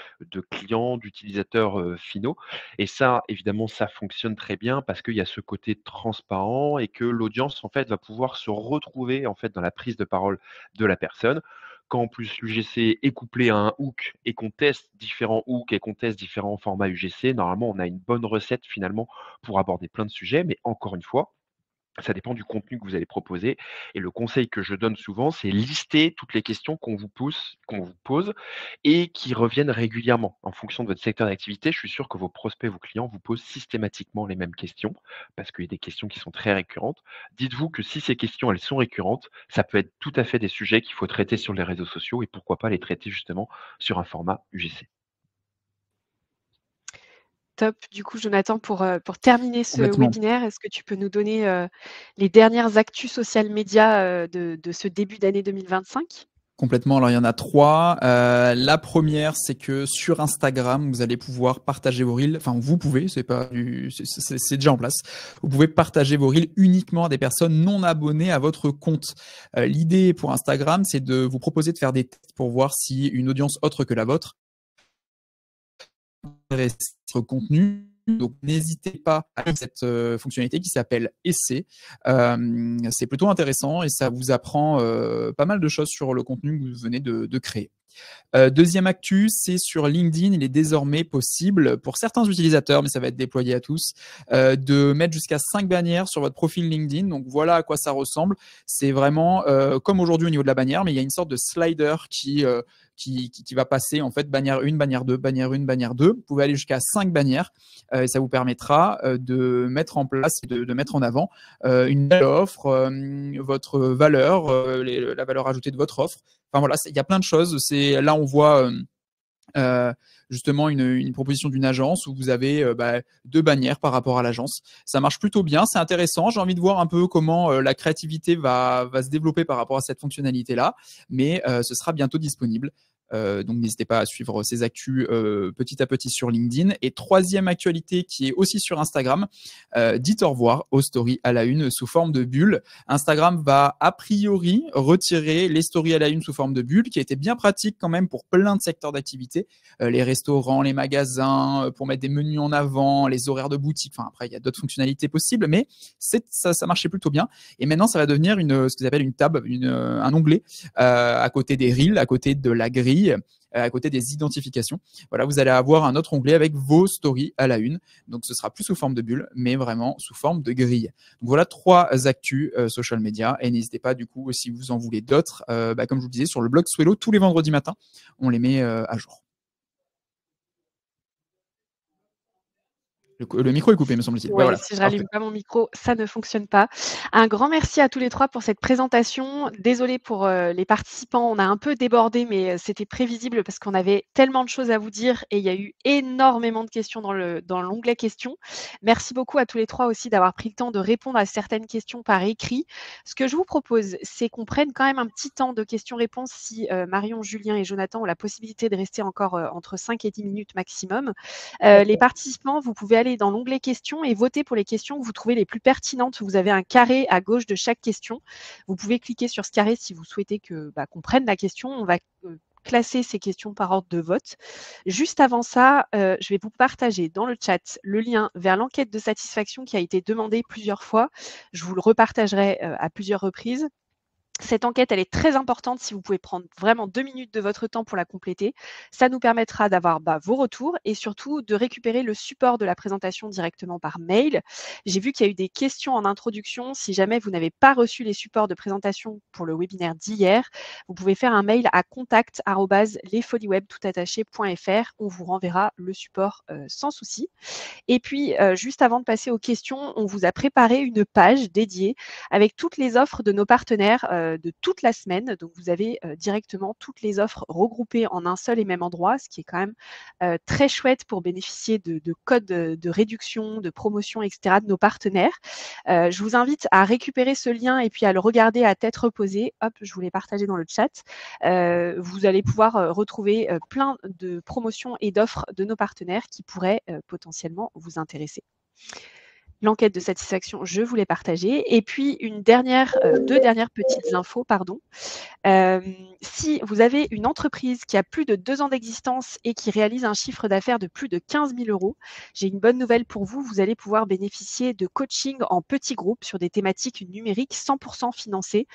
clients, d'utilisateurs finaux. Et ça, évidemment, ça fonctionne très bien parce qu'il y a ce côté transparent et que l'audience, en fait, va pouvoir se retrouver, en fait, dans la prise de parole de la personne. Quand en plus l'UGC est couplé à un hook et qu'on teste différents hooks et qu'on teste différents formats UGC, normalement, on a une bonne recette finalement pour aborder plein de sujets. Mais encore une fois, ça dépend du contenu que vous allez proposer et le conseil que je donne souvent, c'est lister toutes les questions qu'on vous pose et qui reviennent régulièrement. En fonction de votre secteur d'activité, je suis sûr que vos prospects, vos clients vous posent systématiquement les mêmes questions parce qu'il y a des questions qui sont très récurrentes. Dites-vous que si ces questions, elles sont récurrentes, ça peut être tout à fait des sujets qu'il faut traiter sur les réseaux sociaux et pourquoi pas les traiter justement sur un format UGC. Top. Du coup, Jonathan, pour terminer ce Complètement. webinaire, est-ce que tu peux nous donner les dernières actus social médias de ce début d'année 2025? Complètement. Alors, il y en a 3. La première, c'est que sur Instagram, vous allez pouvoir partager vos reels. Enfin, vous pouvez, c'est déjà en place. Vous pouvez partager vos reels uniquement à des personnes non abonnées à votre compte. L'idée pour Instagram, c'est de vous proposer de faire des tests pour voir si une audience autre que la vôtre intéresse votre contenu. Donc, n'hésitez pas à cette fonctionnalité qui s'appelle Essai. C'est plutôt intéressant et ça vous apprend pas mal de choses sur le contenu que vous venez de créer. Deuxième actu, c'est sur LinkedIn. Il est désormais possible pour certains utilisateurs, mais ça va être déployé à tous, de mettre jusqu'à 5 bannières sur votre profil LinkedIn. Donc voilà à quoi ça ressemble. C'est vraiment comme aujourd'hui au niveau de la bannière, mais il y a une sorte de slider qui va passer en fait bannière 1, bannière 2, bannière 1, bannière 2. Vous pouvez aller jusqu'à 5 bannières et ça vous permettra de mettre en place, de mettre en avant une belle offre, votre valeur, la valeur ajoutée de votre offre. Enfin voilà, il y a plein de choses. Là on voit justement une proposition d'une agence où vous avez 2 bannières par rapport à l'agence. Ça marche plutôt bien, c'est intéressant. J'ai envie de voir un peu comment la créativité va se développer par rapport à cette fonctionnalité-là, mais ce sera bientôt disponible. Donc n'hésitez pas à suivre ces actus petit à petit sur LinkedIn. Et troisième actualité qui est aussi sur Instagram, dites au revoir aux stories à la une sous forme de bulle. Instagram va a priori retirer les stories à la une sous forme de bulle, qui a été bien pratique quand même pour plein de secteurs d'activité, les restaurants, les magasins, pour mettre des menus en avant, les horaires de boutique. Enfin après il y a d'autres fonctionnalités possibles, mais ça marchait plutôt bien. Et maintenant ça va devenir ce qu'ils appellent une tab, un onglet à côté des reels, à côté de la grille, à côté des identifications. Voilà, vous allez avoir un autre onglet avec vos stories à la une. Donc, ce sera plus sous forme de bulle, mais vraiment sous forme de grille. Donc, voilà 3 actus social media. Et n'hésitez pas, du coup, si vous en voulez d'autres, comme je vous le disais, sur le blog Swello, tous les vendredis matins, on les met à jour. Le micro est coupé, me semble-t-il. Ouais, voilà. si je rallume pas mon micro, ça ne fonctionne pas. Un grand merci à tous les 3 pour cette présentation. Désolée pour les participants, on a un peu débordé, mais c'était prévisible parce qu'on avait tellement de choses à vous dire et il y a eu énormément de questions dans l'onglet questions. Merci beaucoup à tous les 3 aussi d'avoir pris le temps de répondre à certaines questions par écrit. Ce que je vous propose, c'est qu'on prenne quand même un petit temps de questions-réponses si Marion, Julien et Jonathan ont la possibilité de rester encore entre 5 et 10 minutes maximum. Les participants, vous pouvez aller dans l'onglet questions et voter pour les questions que vous trouvez les plus pertinentes. Vous avez un carré à gauche de chaque question. Vous pouvez cliquer sur ce carré si vous souhaitez qu'on prenne la question. On va classer ces questions par ordre de vote. Juste avant ça, je vais vous partager dans le chat le lien vers l'enquête de satisfaction qui a été demandée plusieurs fois. Je vous le repartagerai à plusieurs reprises. Cette enquête, elle est très importante si vous pouvez prendre vraiment 2 minutes de votre temps pour la compléter. Ça nous permettra d'avoir vos retours et surtout de récupérer le support de la présentation directement par mail. J'ai vu qu'il y a eu des questions en introduction. Si jamais vous n'avez pas reçu les supports de présentation pour le webinaire d'hier, vous pouvez faire un mail à contact@lesfoliewebtoutattaché.fr. On vous renverra le support sans souci. Et puis, juste avant de passer aux questions, on vous a préparé une page dédiée avec toutes les offres de nos partenaires de toute la semaine. Donc, vous avez directement toutes les offres regroupées en un seul et même endroit, ce qui est quand même très chouette pour bénéficier de codes de réduction, de promotion, etc. de nos partenaires. Je vous invite à récupérer ce lien et puis à le regarder à tête reposée. Hop, je vous l'ai partagé dans le chat. Vous allez pouvoir retrouver plein de promotions et d'offres de nos partenaires qui pourraient potentiellement vous intéresser. L'enquête de satisfaction, je vous l'ai partagée. Et puis, deux dernières petites infos, pardon. Si vous avez une entreprise qui a plus de 2 ans d'existence et qui réalise un chiffre d'affaires de plus de 15 000 €, j'ai une bonne nouvelle pour vous. Vous allez pouvoir bénéficier de coaching en petits groupes sur des thématiques numériques 100% financées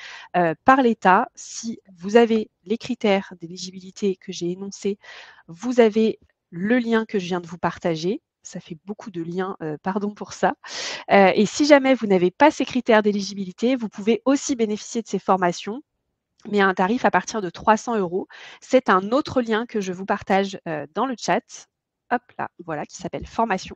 par l'État. Si vous avez les critères d'éligibilité que j'ai énoncés, vous avez le lien que je viens de vous partager. Ça fait beaucoup de liens, pardon pour ça. Et si jamais vous n'avez pas ces critères d'éligibilité, vous pouvez aussi bénéficier de ces formations, mais à un tarif à partir de 300 €. C'est un autre lien que je vous partage dans le chat. Hop là, voilà, qui s'appelle formation.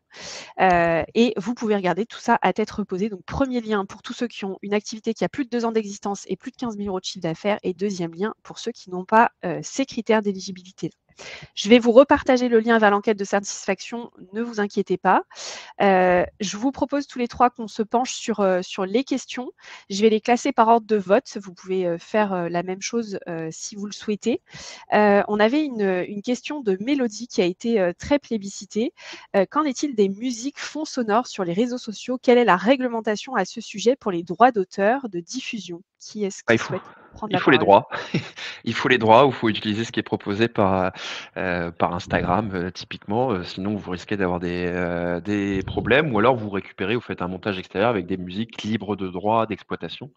Et vous pouvez regarder tout ça à tête reposée. Donc, premier lien pour tous ceux qui ont une activité qui a plus de 2 ans d'existence et plus de 15 000 € de chiffre d'affaires. Et deuxième lien pour ceux qui n'ont pas ces critères d'éligibilité. Je vais vous repartager le lien vers l'enquête de satisfaction, ne vous inquiétez pas. Je vous propose tous les 3 qu'on se penche sur les questions. Je vais les classer par ordre de vote. Vous pouvez faire la même chose si vous le souhaitez. On avait une question de Mélodie qui a été très plébiscitée. Qu'en est-il des musiques fonds sonores sur les réseaux sociaux? Quelle est la réglementation à ce sujet pour les droits d'auteur de diffusion? Qui est-ce qui souhaite prendre la parole? Il faut les droits. Il faut les droits ou il faut utiliser ce qui est proposé par Instagram, typiquement. Sinon, vous risquez d'avoir des problèmes ou alors vous récupérez, vous faites un montage extérieur avec des musiques libres de droits d'exploitation.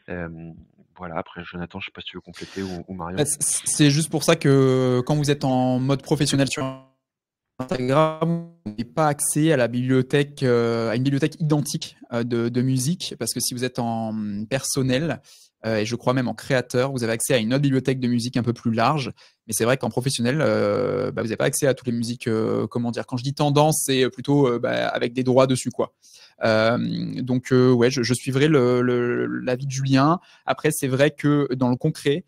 Voilà, après, Jonathan, je ne sais pas si tu veux compléter ou Marion. C'est juste pour ça que quand vous êtes en mode professionnel sur Instagram, vous n'avez pas accès à la bibliothèque, à une bibliothèque identique de musique, parce que si vous êtes en personnel, et je crois même en créateur, vous avez accès à une autre bibliothèque de musique un peu plus large. Mais c'est vrai qu'en professionnel, vous n'avez pas accès à toutes les musiques, comment dire. Quand je dis tendance, c'est plutôt avec des droits dessus, quoi. Donc, ouais, je suivrai l'avis de Julien. Après, c'est vrai que dans le concret,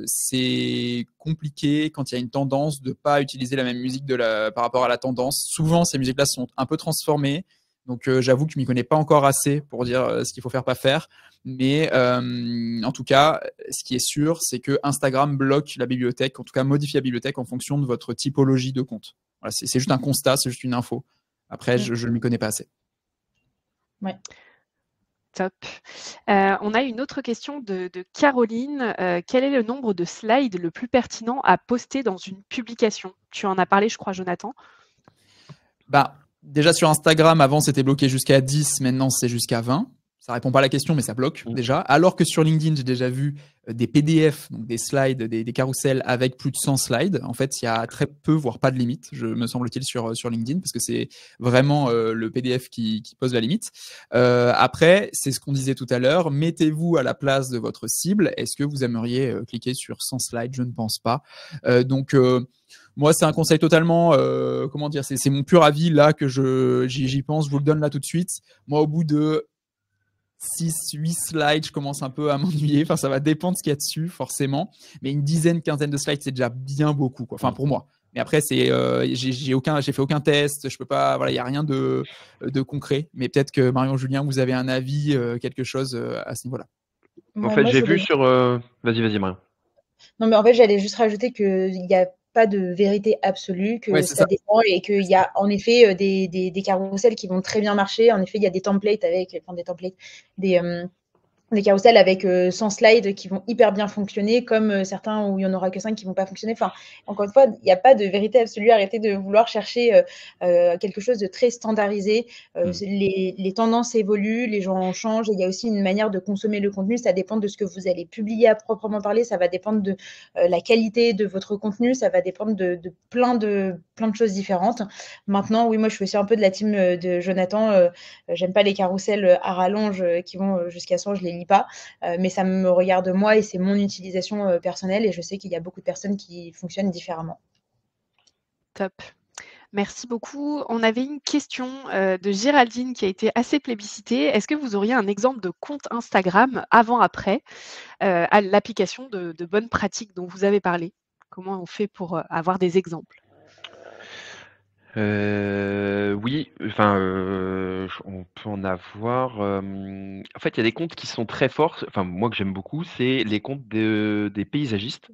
c'est compliqué quand il y a une tendance de pas utiliser la même musique par rapport à la tendance. Souvent, ces musiques-là sont un peu transformées. Donc, j'avoue que je m'y connais pas encore assez pour dire ce qu'il faut faire, pas faire. Mais en tout cas, ce qui est sûr, c'est que Instagram bloque la bibliothèque, en tout cas modifie la bibliothèque en fonction de votre typologie de compte. Voilà, c'est juste un constat, c'est juste une info. Après, je ne m'y connais pas assez. Ouais. Top. On a une autre question de Caroline. Quel est le nombre de slides le plus pertinent à poster dans une publication? Tu en as parlé, je crois, Jonathan. Bah, déjà sur Instagram, avant c'était bloqué jusqu'à 10, maintenant c'est jusqu'à 20. Ça répond pas à la question, mais ça bloque déjà. Alors que sur LinkedIn, j'ai déjà vu des PDF, donc des slides, des carousels avec plus de 100 slides. En fait, il y a très peu, voire pas de limite, me semble-t-il, sur LinkedIn, parce que c'est vraiment le PDF qui pose la limite. Après, c'est ce qu'on disait tout à l'heure. Mettez-vous à la place de votre cible. Est-ce que vous aimeriez cliquer sur 100 slides? Je ne pense pas. Moi, c'est un conseil totalement, comment dire, c'est mon pur avis là que j'y pense. Je vous le donne là tout de suite. Moi, au bout de 6-8 slides, je commence un peu à m'ennuyer. Enfin, ça va dépendre de ce qu'il y a dessus, forcément. Mais une dizaine, quinzaine de slides, c'est déjà bien beaucoup, quoi. Enfin, pour moi. Mais après, j'ai fait aucun test. Je peux pas. Voilà, il y a rien de concret. Mais peut-être que Marion, Julien, vous avez un avis, quelque chose à ce niveau-là. En fait, j'ai vu sur. Vas-y, Marion. Non, mais en fait, j'allais juste rajouter qu'il n'y a pas de vérité absolue, que ça dépend et qu'il y a en effet des carousels qui vont très bien marcher. En effet, il y a des templates des carousels avec 100 slides qui vont hyper bien fonctionner, comme certains où il n'y en aura que 5 qui ne vont pas fonctionner. Enfin, encore une fois, il n'y a pas de vérité absolue. Arrêtez de vouloir chercher quelque chose de très standardisé. Les tendances évoluent, les gens changent. Et il y a aussi une manière de consommer le contenu. Ça dépend de ce que vous allez publier à proprement parler. Ça va dépendre de la qualité de votre contenu. Ça va dépendre de plein de choses différentes. Maintenant, oui, moi, je suis aussi un peu de la team de Jonathan. J'aime pas les carousels à rallonge qui vont jusqu'à 100. Je les lis pas, mais ça me regarde moi et c'est mon utilisation personnelle et je sais qu'il y a beaucoup de personnes qui fonctionnent différemment. Top. Merci beaucoup. On avait une question de Géraldine qui a été assez plébiscitée. Est-ce que vous auriez un exemple de compte Instagram avant-après à l'application de bonnes pratiques dont vous avez parlé? Comment on fait pour avoir des exemples? Oui, enfin, on peut en avoir. En fait, il y a des comptes qui sont très forts. Enfin, moi que j'aime beaucoup, c'est les comptes des paysagistes,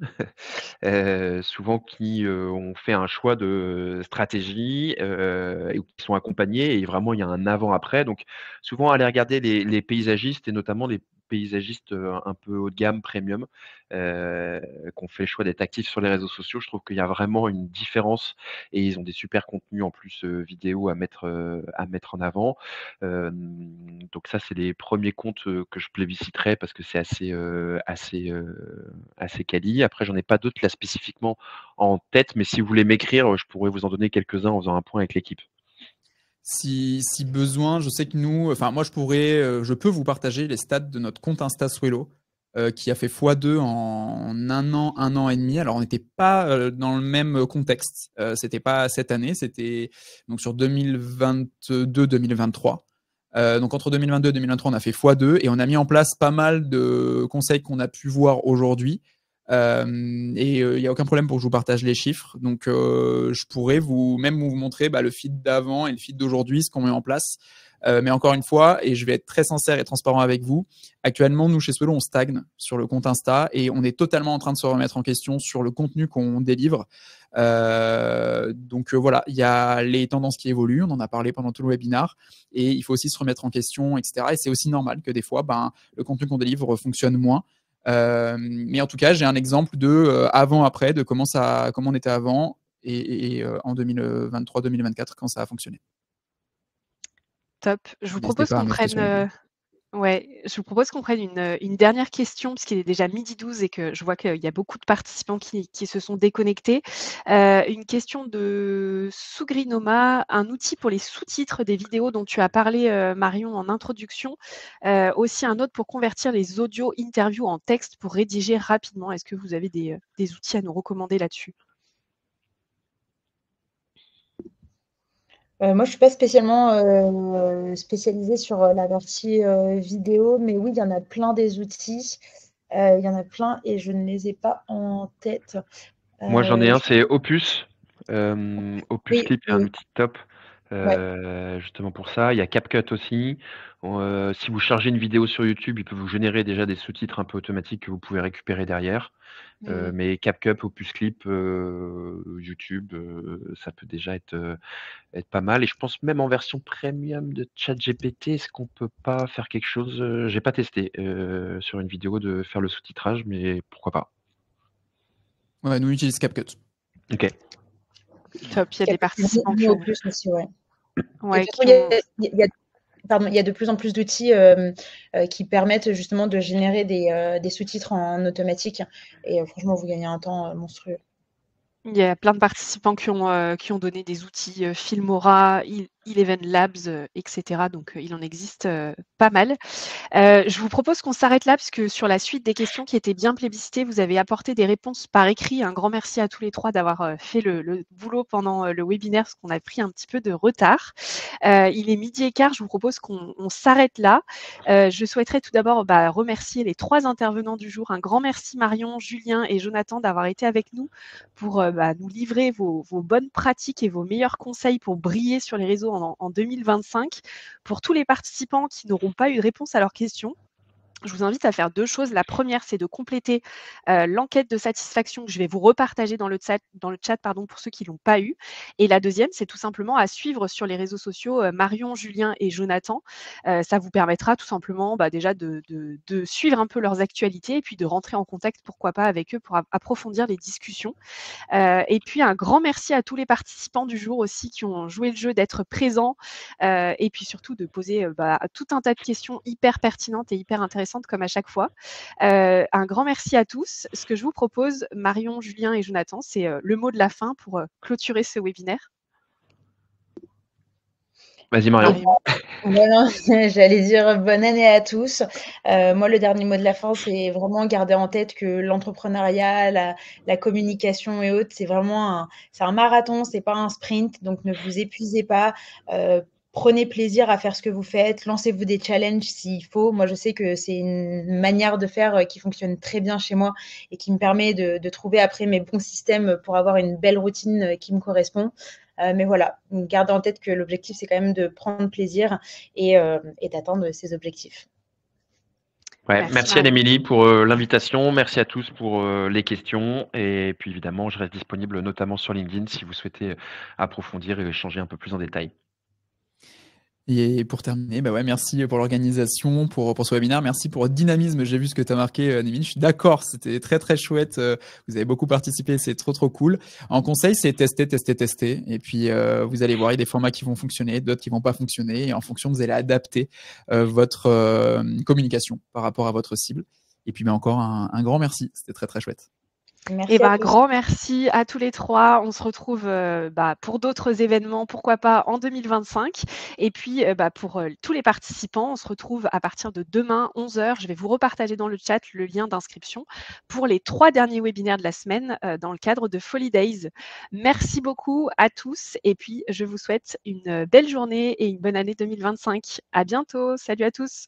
souvent qui ont fait un choix de stratégie et qui sont accompagnés. Et vraiment, il y a un avant-après. Donc, souvent, aller regarder les paysagistes et notamment les paysagistes un peu haut de gamme, premium, qui ont fait le choix d'être actifs sur les réseaux sociaux. Je trouve qu'il y a vraiment une différence et ils ont des super contenus en plus vidéo à mettre en avant. Donc ça, c'est les premiers comptes que je plébisciterais parce que c'est assez quali. Après, j'en ai pas d'autres là spécifiquement en tête, mais si vous voulez m'écrire, je pourrais vous en donner quelques-uns en faisant un point avec l'équipe. Si besoin, je sais que moi je peux vous partager les stats de notre compte Insta Swello qui a fait x2 en un an et demi. Alors on n'était pas dans le même contexte. C'était pas cette année, c'était donc sur 2022-2023. Donc entre 2022 et 2023, on a fait x2 et on a mis en place pas mal de conseils qu'on a pu voir aujourd'hui. Et il n'y a aucun problème pour que je vous partage les chiffres. Donc, je pourrais vous montrer le feed d'avant et le feed d'aujourd'hui, ce qu'on met en place. Mais encore une fois, et je vais être très sincère et transparent avec vous, actuellement, nous, chez Swello, on stagne sur le compte Insta et on est totalement en train de se remettre en question sur le contenu qu'on délivre. Donc voilà, il y a les tendances qui évoluent, on en a parlé pendant tout le webinar, et il faut aussi se remettre en question, etc. Et c'est aussi normal que des fois, le contenu qu'on délivre fonctionne moins. Mais en tout cas, j'ai un exemple de avant-après, de comment on était avant et en 2023-2024 quand ça a fonctionné. Top. Je vous propose qu'on prenne une dernière question puisqu'il est déjà 12h et que je vois qu'il y a beaucoup de participants qui se sont déconnectés. Une question de Sugrinoma, un outil pour les sous-titres des vidéos dont tu as parlé, Marion, en introduction. Aussi un autre pour convertir les audios interviews en texte pour rédiger rapidement. Est-ce que vous avez des outils à nous recommander là-dessus? Moi, je ne suis pas spécialement spécialisée sur la partie vidéo, mais oui, il y en a plein des outils. Il y en a plein et je ne les ai pas en tête. Moi, j'en ai un, c'est Opus. Opus Clip est un outil top. justement pour ça. Il y a CapCut aussi. Si vous chargez une vidéo sur YouTube, il peut vous générer déjà des sous-titres un peu automatiques que vous pouvez récupérer derrière. Mais CapCut, Opus Clip, YouTube, ça peut déjà être pas mal. Et je pense même en version premium de ChatGPT, est-ce qu'on peut pas faire quelque chose? J'ai pas testé sur une vidéo de faire le sous-titrage, mais pourquoi pas? Ouais, nous on utilise CapCut. Ok. Top, il y a des participants qui Au ont, plus aussi, ouais. ouais, Et de toute qui façon, ont- il y a de plus en plus d'outils qui permettent justement de générer des sous-titres en automatique. Et franchement, vous gagnez un temps monstrueux. Il y a plein de participants qui ont donné des outils, Filmora, Eleven Labs, etc. Donc, il en existe pas mal. Je vous propose qu'on s'arrête là, parce que sur la suite des questions qui étaient bien plébiscitées, vous avez apporté des réponses par écrit. Un grand merci à tous les trois d'avoir fait le boulot pendant le webinaire, parce qu'on a pris un petit peu de retard. Il est 12h15, je vous propose qu'on s'arrête là. Je souhaiterais tout d'abord remercier les 3 intervenants du jour. Un grand merci Marion, Julien et Jonathan d'avoir été avec nous pour nous livrer vos bonnes pratiques et vos meilleurs conseils pour briller sur les réseaux en 2025. Pour tous les participants qui n'auront pas eu de réponse à leurs questions, je vous invite à faire 2 choses. La première, c'est de compléter l'enquête de satisfaction que je vais vous repartager dans le chat pour ceux qui ne l'ont pas eu. Et la deuxième, c'est tout simplement à suivre sur les réseaux sociaux Marion, Julien et Jonathan. Ça vous permettra tout simplement déjà de suivre un peu leurs actualités et puis de rentrer en contact, pourquoi pas, avec eux pour approfondir les discussions. Et puis un grand merci à tous les participants du jour aussi qui ont joué le jeu d'être présents et puis surtout de poser tout un tas de questions hyper pertinentes et hyper intéressantes comme à chaque fois. Un grand merci à tous. Ce que je vous propose, Marion, Julien et Jonathan, c'est le mot de la fin pour clôturer ce webinaire. Vas-y Marion. Voilà, j'allais dire bonne année à tous. Moi, le dernier mot de la fin, c'est vraiment garder en tête que l'entrepreneuriat, la communication et autres, c'est vraiment un marathon, c'est pas un sprint. Donc, ne vous épuisez pas. Prenez plaisir à faire ce que vous faites. Lancez-vous des challenges s'il faut. Moi, je sais que c'est une manière de faire qui fonctionne très bien chez moi et qui me permet de trouver après mes bons systèmes pour avoir une belle routine qui me correspond. Mais voilà, gardez en tête que l'objectif, c'est quand même de prendre plaisir et d'atteindre ses objectifs. Ouais, merci Anne-Émilie pour l'invitation. Merci à tous pour les questions. Et puis évidemment, je reste disponible notamment sur LinkedIn si vous souhaitez approfondir et échanger un peu plus en détail. Et pour terminer, merci pour l'organisation, pour ce webinaire. Merci pour le dynamisme. J'ai vu ce que tu as marqué, Anne-Émilie. Je suis d'accord, c'était très, très chouette. Vous avez beaucoup participé, c'est trop, trop cool. En conseil, c'est tester, tester, tester. Et puis, vous allez voir, il y a des formats qui vont fonctionner, d'autres qui vont pas fonctionner. Et en fonction, vous allez adapter votre communication par rapport à votre cible. Et puis, encore un grand merci. C'était très, très chouette. Et grand merci à tous les trois. On se retrouve pour d'autres événements, pourquoi pas en 2025. Et puis pour tous les participants, on se retrouve à partir de demain 11h. Je vais vous repartager dans le chat le lien d'inscription pour les 3 derniers webinaires de la semaine dans le cadre de Folly Days. Merci beaucoup à tous et puis je vous souhaite une belle journée et une bonne année 2025. À bientôt. Salut à tous.